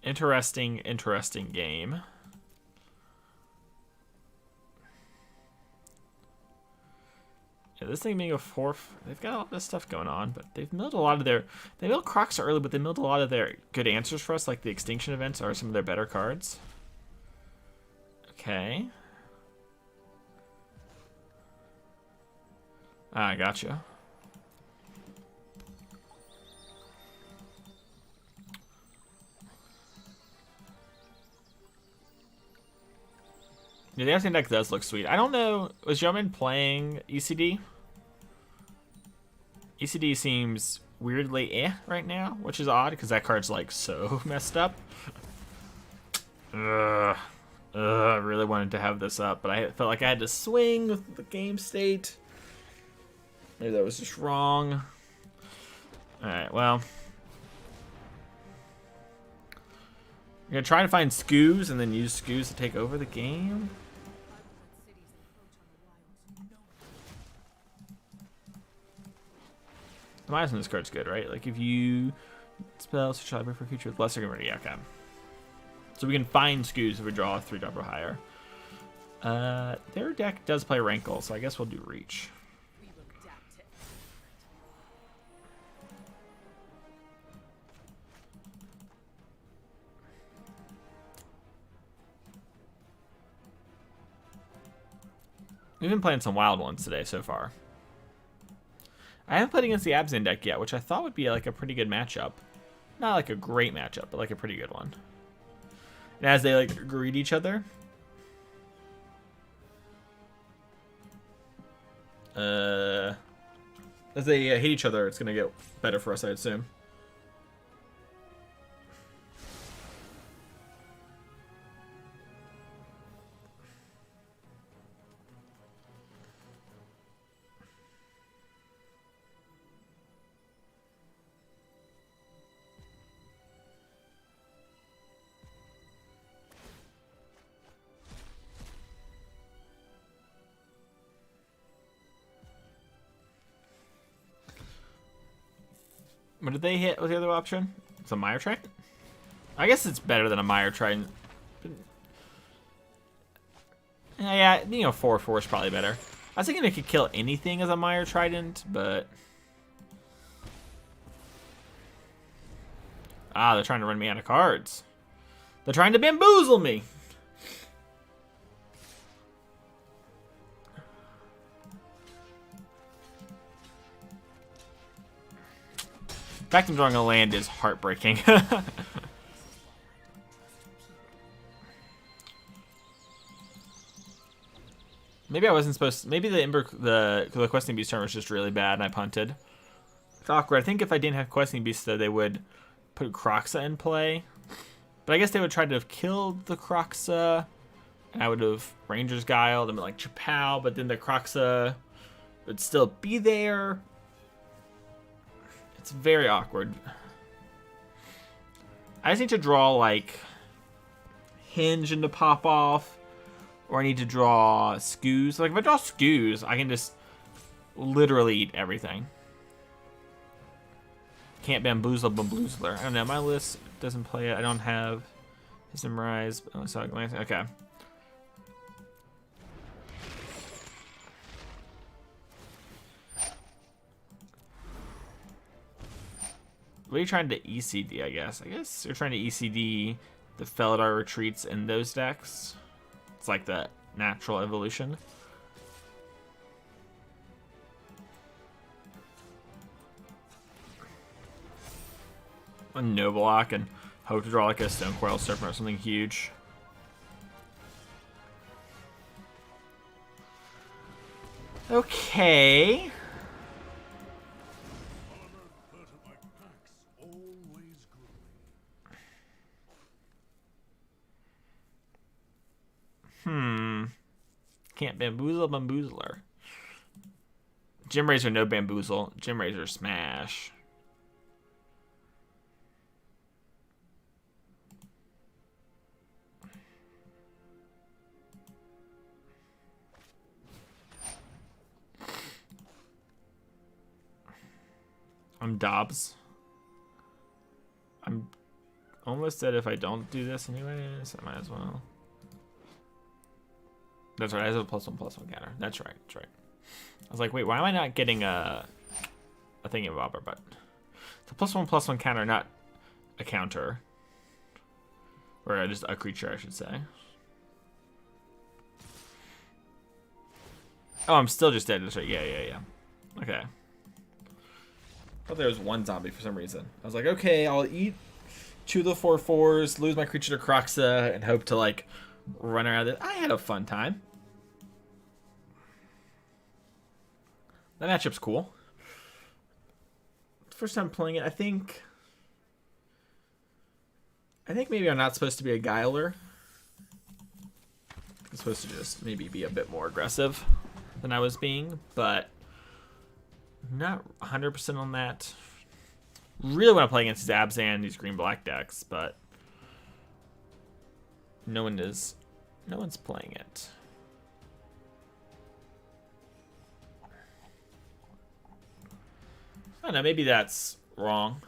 Interesting game. Yeah, this thing being a 4, they've got all this stuff going on, but they've milled a lot of their, they milled Croxa early, but they milled a lot of their good answers for us, like the Extinction events are some of their better cards. Okay. Ah, gotcha. Yeah, the Absent deck does look sweet. I don't know, was Yeoman playing ECD? ECD seems weirdly right now, which is odd, because that card's like so messed up. I really wanted to have this up, but I felt like I had to swing with the game state. Maybe that was just wrong. Alright, well. I'm gonna try to find Scoos and then use Scoos to take over the game. The minus on this card's good, right? Like if you spell search library for a creature with lesser immunity, okay. So we can find Scoos if we draw a 3-drop or higher. Their deck does play Rankle, so I guess we'll do Reach. We've been playing some wild ones today so far. I haven't played against the Abzan deck yet, which I thought would be like a pretty good matchup. Not like a great matchup, but like a pretty good one. And as they like greet each other. As they hit each other, it's gonna get better for us, I assume. What did they hit with the other option? It's a Mire Trident? I guess it's better than a Mire Trident. Yeah, you know, 4/4 is probably better. I was thinking it could kill anything as a Mire Trident, but... Ah, they're trying to run me out of cards. They're trying to bamboozle me. The fact I'm drawing a land is heartbreaking. Maybe I wasn't supposed to, maybe the Questing Beast turn was just really bad and I punted. It's awkward. I think if I didn't have Questing Beast though, they would put Kroxa in play. But I guess they would try to have killed the Kroxa and I would have Ranger's Guiled and been like Chapow, but then the Kroxa would still be there. It's very awkward. I just need to draw like Hinge into pop off, or I need to draw Scoos. Like if I draw Scoos, I can just literally eat everything. Can't bamboozle Bamboozler. I don't know. My list doesn't play it. I don't have his Memorize. Okay. What are you trying to ECD, I guess? I guess you're trying to ECD the Felidar retreats in those decks. It's like the natural evolution. A Noblock and hope to draw like a Stone Coil Serpent or something huge. Okay. Can't bamboozle Bamboozler. Gem Razor, no bamboozle. Gem Razor, smash. I'm Dobbs. I'm almost dead if I don't do this anyways. I might as well. That's right, I have a +1/+1 counter. That's right, that's right. I was like, wait, why am I not getting a thingy bobber? But it's a +1/+1 counter, not a counter. Or just a creature, I should say. Oh, I'm still just dead. That's right. Yeah. Okay. I thought there was one zombie for some reason. I was like, okay, I'll eat 2 of the 4/4s, lose my creature to Kroxa, and hope to like run around it. I had a fun time. That matchup's cool. First time playing it, I think maybe I'm not supposed to be a Guiler. I'm supposed to just maybe be a bit more aggressive than I was being, but I'm not 100% on that. Really want to play against Zabs and these green-black decks, but no one's playing it. I don't know, maybe that's wrong.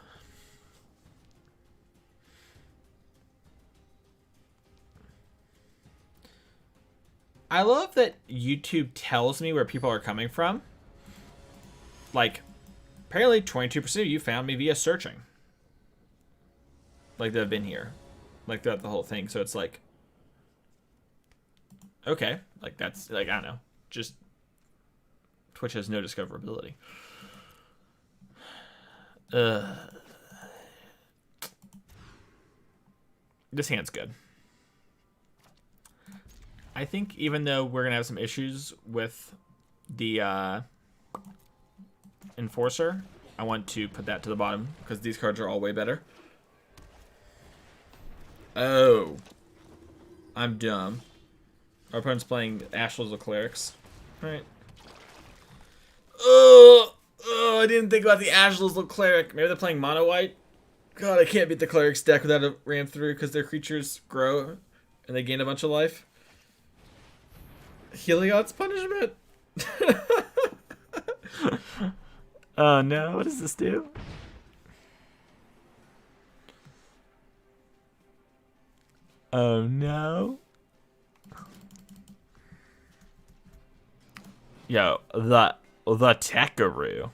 I love that YouTube tells me where people are coming from. Like, apparently 22% of you found me via searching. Like, they've been here. Like, throughout the whole thing. So it's like, okay. Like, that's, like, I don't know. Just, Twitch has no discoverability. This hand's good. I think even though we're going to have some issues with the Enforcer, I want to put that to the bottom because these cards are all way better. Oh. I'm dumb. Our opponent's playing Ashley's Clerics. Alright. Oh, I didn't think about the Ashley's Cleric. Maybe they're playing Mono White. God, I can't beat the Cleric's deck without a ram through because their creatures grow and they gain a bunch of life. Heliod's Punishment? Oh no, what does this do? Oh no. Yo, the Tekaroo.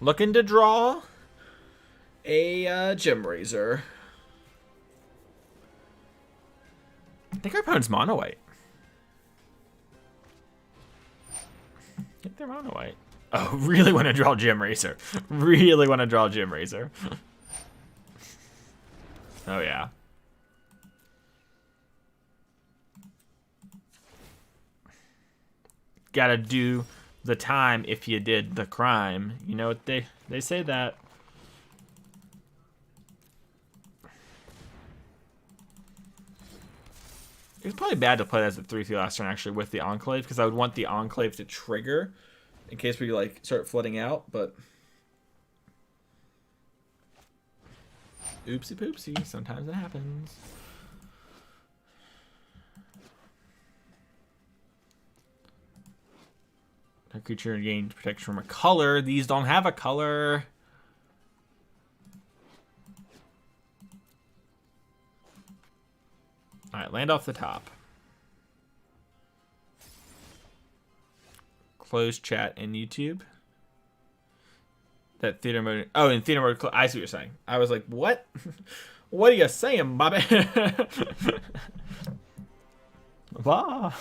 Looking to draw a Gem Razor. I think our opponent's Mono White. I think they're Mono White. Oh, really want to draw Gem Razor. Really want to draw Gem Razor. Oh, yeah. Gotta do the time if you did the crime. You know what they say that. It's probably bad to play that as a 3/3 last turn actually with the Enclave because I would want the Enclave to trigger in case we like start flooding out, but oopsie poopsie, sometimes it happens. A creature gains protection from a color. These don't have a color. Alright, land off the top. Close chat in YouTube. That theater mode. Oh, in theater mode. I see what you're saying. I was like, what? What are you saying, Bobby? Wow.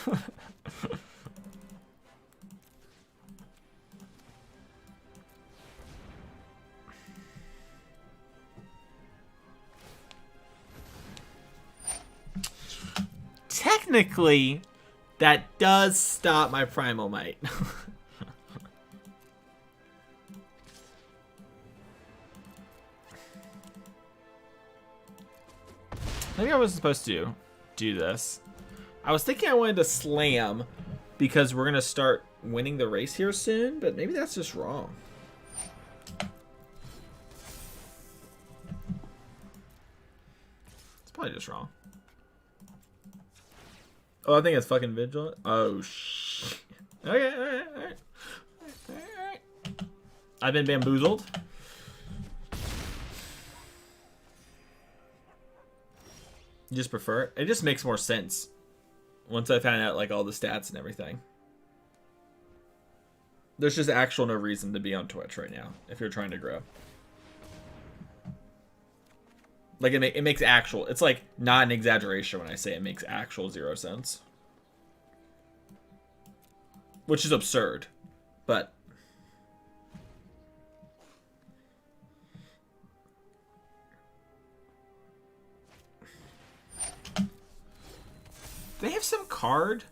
Technically, that does stop my Primal Might. Maybe I was supposed to do this. I was thinking I wanted to slam because we're going to start winning the race here soon, but maybe that's just wrong. It's probably just wrong. Oh, I think it's fucking Vigilant. Oh, shit. Okay, alright. I've been bamboozled. You just prefer it? It just makes more sense once I found out like all the stats and everything. There's just actual no reason to be on Twitch right now if you're trying to grow. Like, it makes actual... It's, like, not an exaggeration when I say it makes actual 0 sense. Which is absurd. But... They have some card?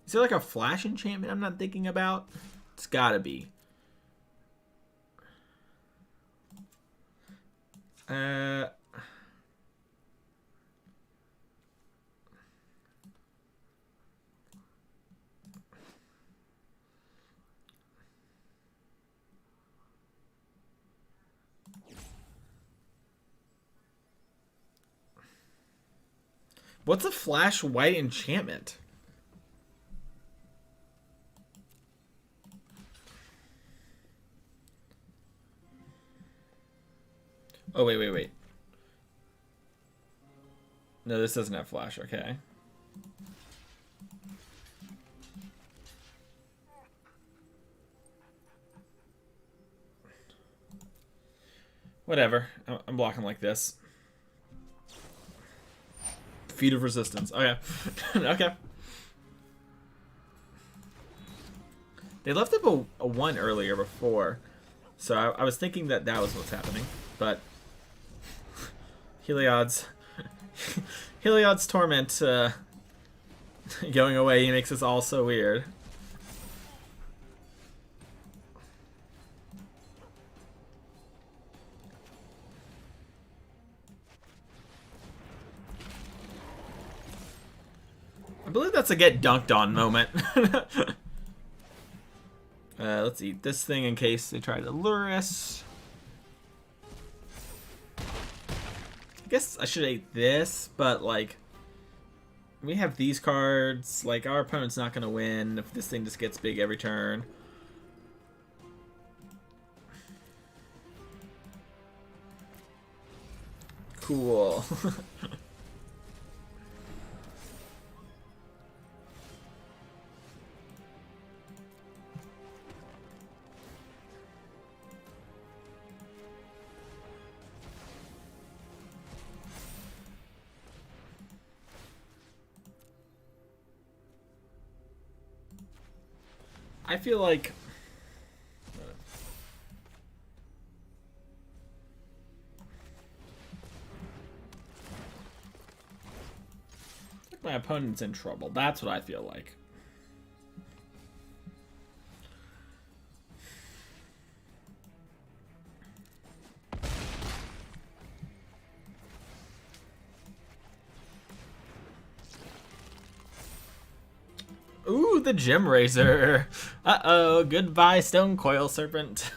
Is there, like, a flash enchantment I'm not thinking about? It's gotta be. What's a flash white enchantment? Oh, wait. No, this doesn't have flash. Okay. Whatever. I'm blocking like this. Feet of resistance. Okay. Okay. They left up a 1 earlier before. So I was thinking that was what's happening. But Heliod's torment going away. He makes us all so weird. I believe that's a get dunked on moment. Let's eat this thing in case they try to lure us. I guess I should eat this, but like we have these cards. Like our opponent's not gonna win if this thing just gets big every turn. Cool. I feel like my opponent's in trouble. That's what I feel like. Ooh, the Gem Razor. Uh-oh, goodbye, Stone Coil Serpent.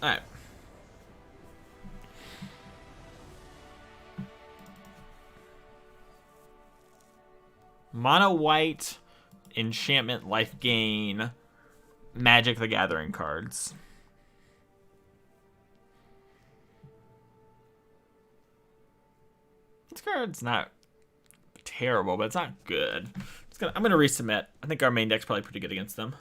Alright. Mono white, enchantment, life gain, Magic the Gathering cards. This card's not terrible, but it's not good. I'm gonna resubmit. I think our main deck's probably pretty good against them.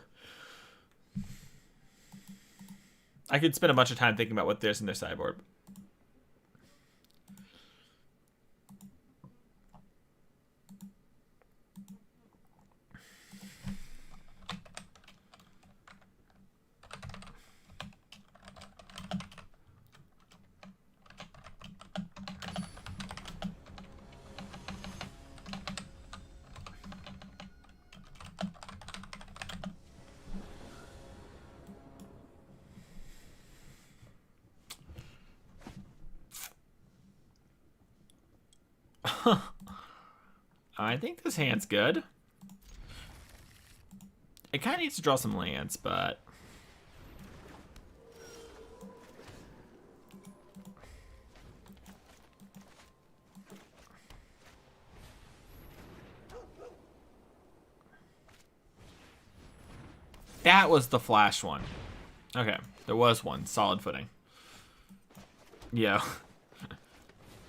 I could spend a bunch of time thinking about what there's in their sideboard. I think this hand's good. It kind of needs to draw some lands, but that was the flash one. Okay, there was one. Solid footing. Yeah.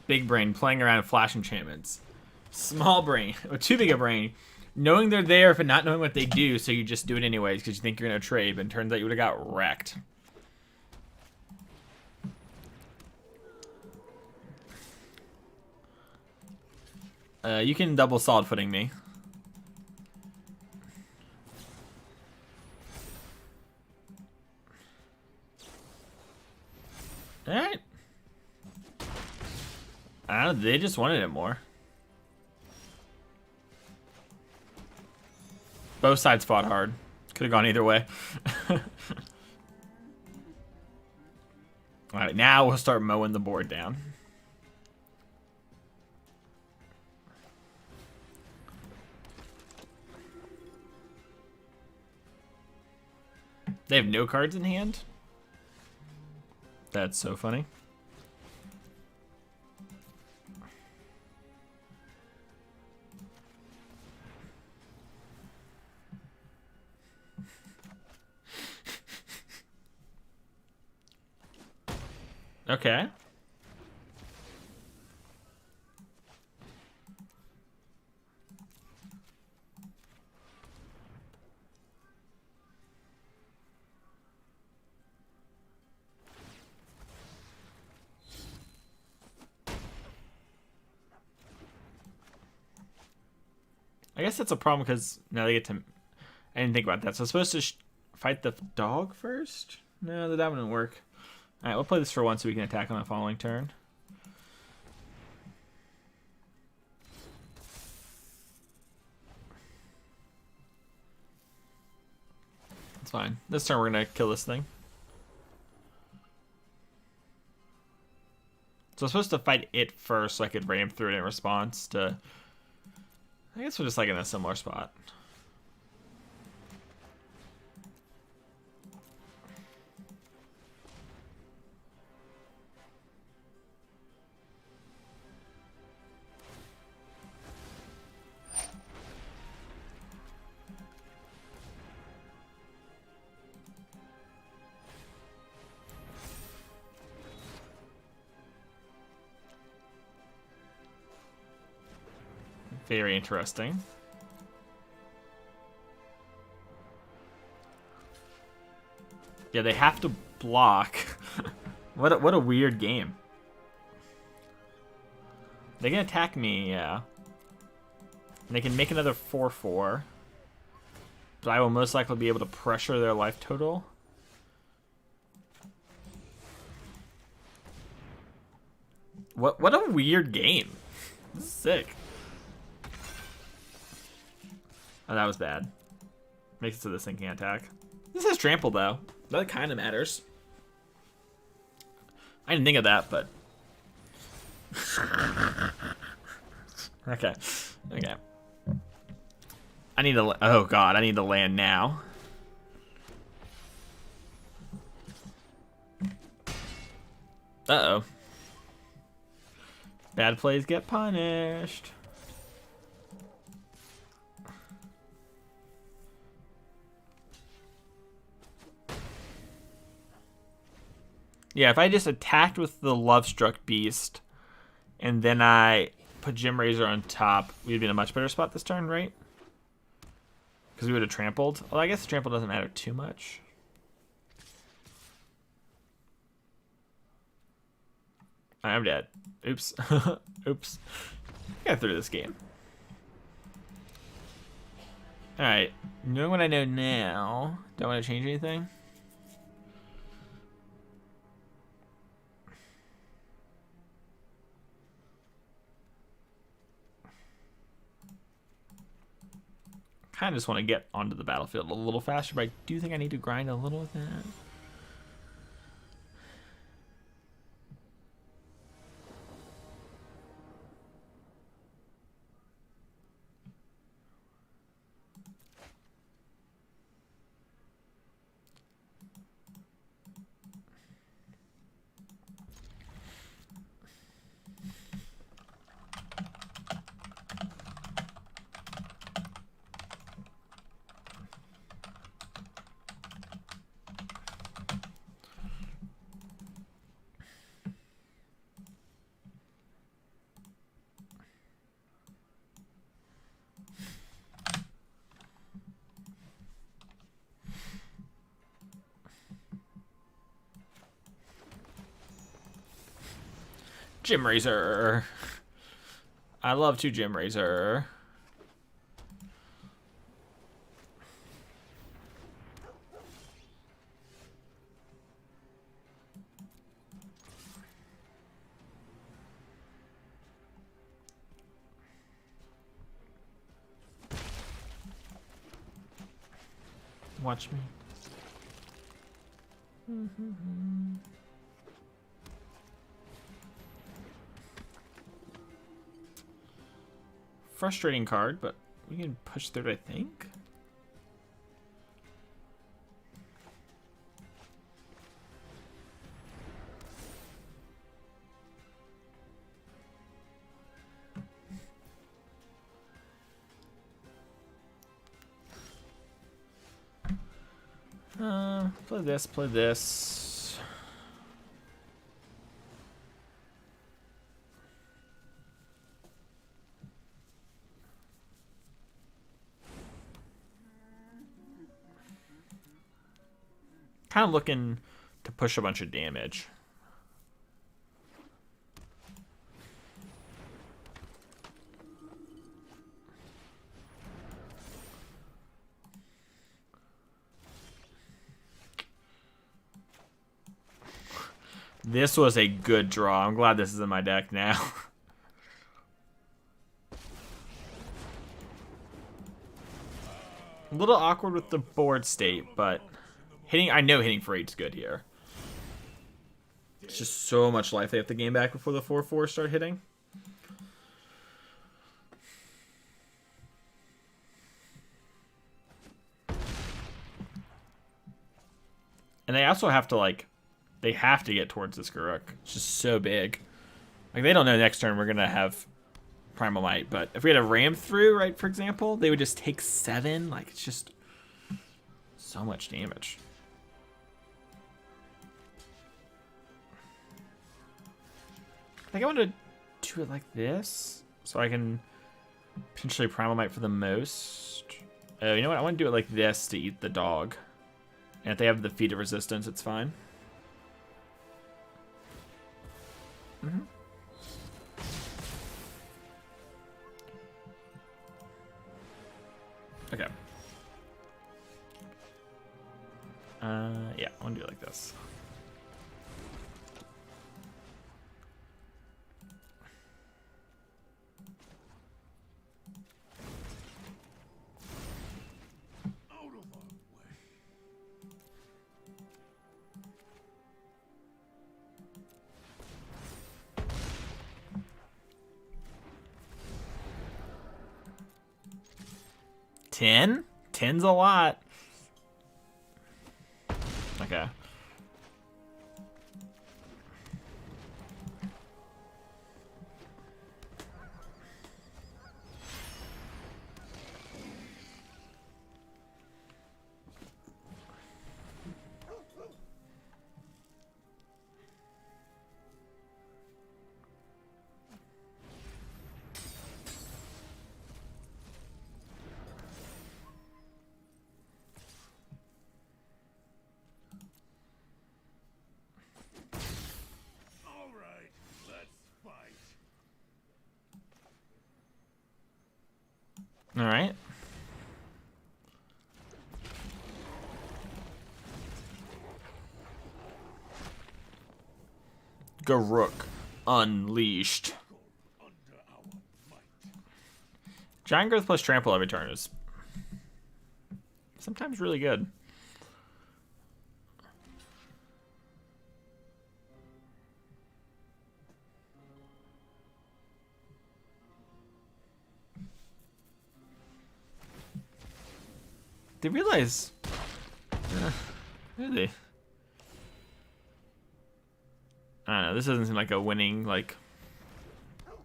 Big brain playing around with flash enchantments. Small brain, or too big a brain, knowing they're there but not knowing what they do, so you just do it anyways because you think you're gonna trade, but it turns out you would have got wrecked. You can double solid footing me. Alright. I don't know, they just wanted it more. Both sides fought hard. Could have gone either way. Alright, now we'll start mowing the board down. They have no cards in hand? That's so funny. Okay. I guess that's a problem because now they get to. I didn't think about that. So I'm supposed to fight the dog first? No, that wouldn't work. All right, we'll play this for once so we can attack on the following turn. It's fine. This turn we're gonna kill this thing. So I'm supposed to fight it first so I could ram through it in response to. I guess we're just like in a similar spot. Very interesting. Yeah, they have to block. What a weird game. They can attack me, yeah. And they can make another 4/4. But I will most likely be able to pressure their life total. What a weird game. This is sick. Oh, that was bad. Makes it so this thing can't attack. This has trample, though. That kind of matters. I didn't think of that, but... Okay. Okay. I need to... Oh, God. I need to land now. Uh-oh. Bad plays get punished. Yeah, if I just attacked with the Love-Struck Beast, and then I put Gem Razor on top, we'd be in a much better spot this turn, right? Because we would have trampled. Well, I guess trample doesn't matter too much. I'm dead. Oops. Oops. I got through this game. Alright. Knowing what I know now, don't want to change anything. Kind of just want to get onto the battlefield a little faster, but I do think I need to grind a little with that. Gem Razor. I love to Gem Razor. Watch me. Frustrating card, but we can push through it, I think. Play this, play this. kind of looking to push a bunch of damage. This was a good draw. I'm glad this is in my deck now. A little awkward with the board state, but I know hitting for 8's good here. It's just so much life they have to gain back before the 4/4 start hitting. And they also have to, like, they have to get towards this Garruk. It's just so big. Like, they don't know next turn we're going to have Primal Might, but if we had a ram through, right, for example, they would just take 7. Like, it's just so much damage. I think I want to do it like this, so I can potentially Primal Might for the most. You know what? I want to do it like this to eat the dog. And if they have the feat of resistance, it's fine. Mm-hmm. Okay. Yeah, I want to do it like this. Out of our way. $10? 10's a lot. Okay. All right, let's fight. All right. Garruk unleashed. Under our might. Giant Growth plus Trample every turn is sometimes really good. They realize... really? I don't know, this doesn't seem like a winning, like,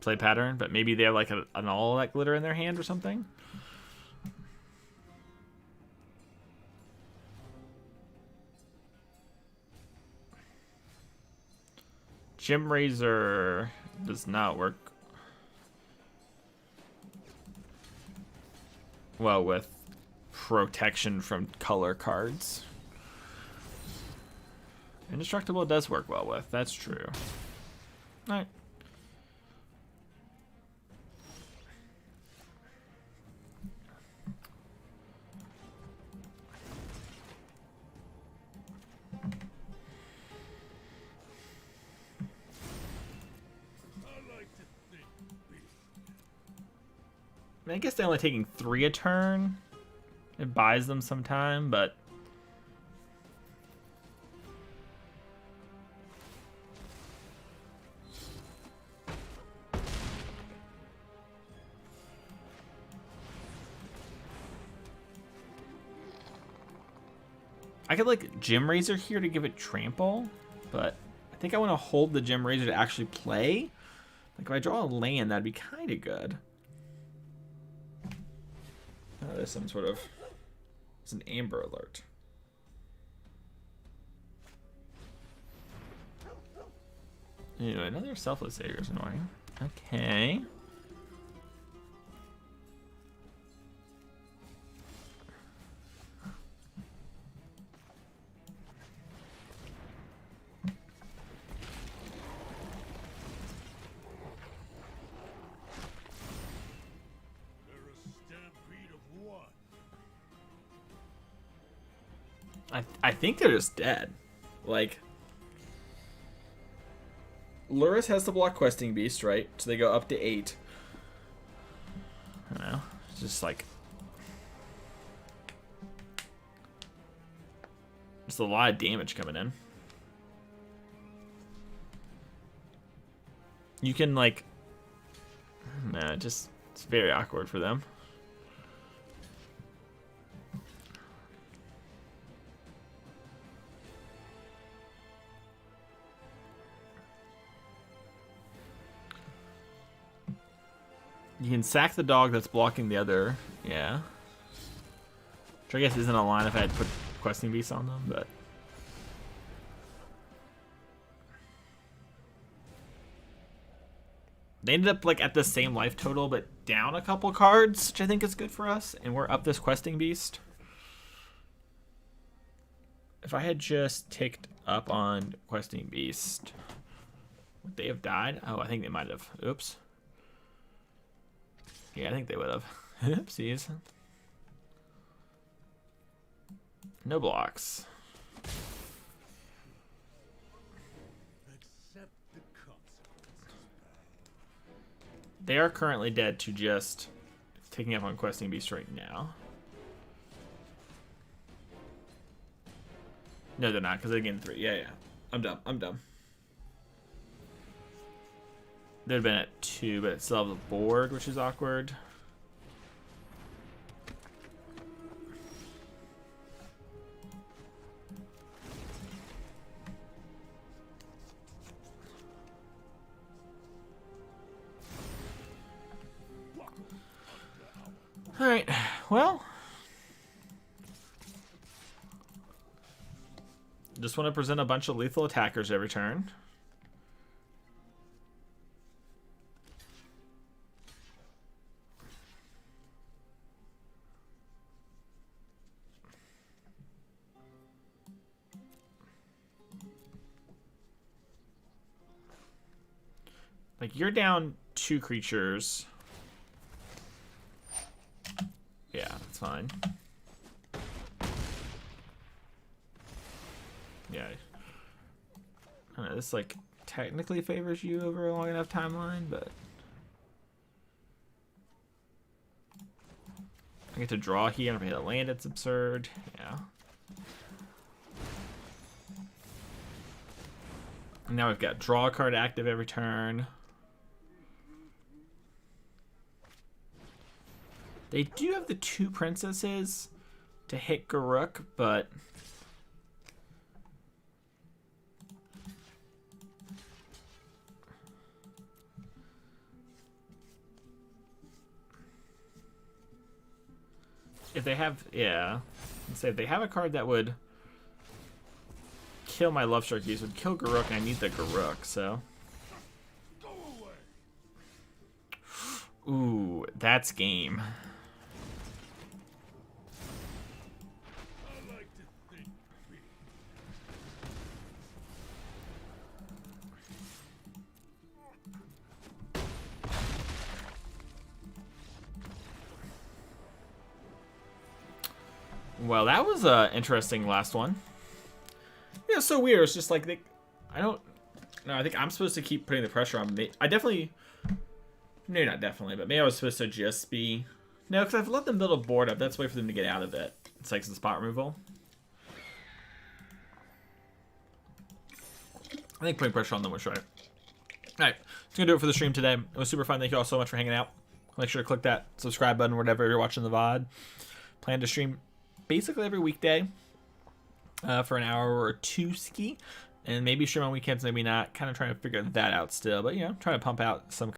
play pattern, but maybe they have, like, an all that glitter in their hand or something? Gem Razor does not work well with protection from color cards. Indestructible does work well with, that's true. Alright. I like to think big. I mean, I guess they're only taking 3 a turn. It buys them some time, but... I could, like, Gem Razor here to give it trample, but I think I want to hold the Gem Razor to actually play. Like, if I draw a land, that'd be kind of good. Oh, there's some sort of... It's an Amber Alert. Ew, another Selfless Savior is annoying. Okay. I think they're just dead. Like, Luris has the block questing beast, right? So they go up to 8. I don't know. It's just like, just a lot of damage coming in. You can like, nah, just it's very awkward for them. You can sack the dog that's blocking the other, yeah. Which I guess isn't a line if I had put questing beasts on them, but they ended up like at the same life total, but down a couple cards, which I think is good for us. And we're up this questing beast. If I had just ticked up on questing beast, would they have died? Oh, I think they might have. Oops. Yeah, I think they would have. Oopsies. No blocks. They are currently dead to just taking up on questing beast right now. No, they're not, because they gained 3. Yeah, yeah. I'm dumb. I'm dumb. They'd have been at 2, but it still has a board, which is awkward. Alright, well. Just want to present a bunch of lethal attackers every turn. Like, you're down 2 creatures. Yeah, that's fine. Yeah. I don't know, this, like, technically favors you over a long enough timeline, but I get to draw here, and if I hit a land, it's absurd. Yeah. And now we've got draw a card active every turn. They do have the 2 princesses to hit Garruk, but if they have, yeah, let's say if they have a card that would kill my Love Shark use, would kill Garruk, and I need the Garruk, so. Ooh, that's game. Well, that was an interesting last one. Yeah, it's so weird. It's just like I don't. No, I think I'm supposed to keep putting the pressure on me. I definitely. Maybe not definitely, but maybe I was supposed to just be. No, because I've let them build a board up. That's a way for them to get out of it. It's like some spot removal. I think putting pressure on them was right. Alright, that's going to do it for the stream today. It was super fun. Thank you all so much for hanging out. Make sure to click that subscribe button wherever you're watching the VOD. Plan to stream basically every weekday for an hour or 2 ski. And maybe stream on weekends, maybe not. Kind of trying to figure that out still. But, you know, trying to pump out some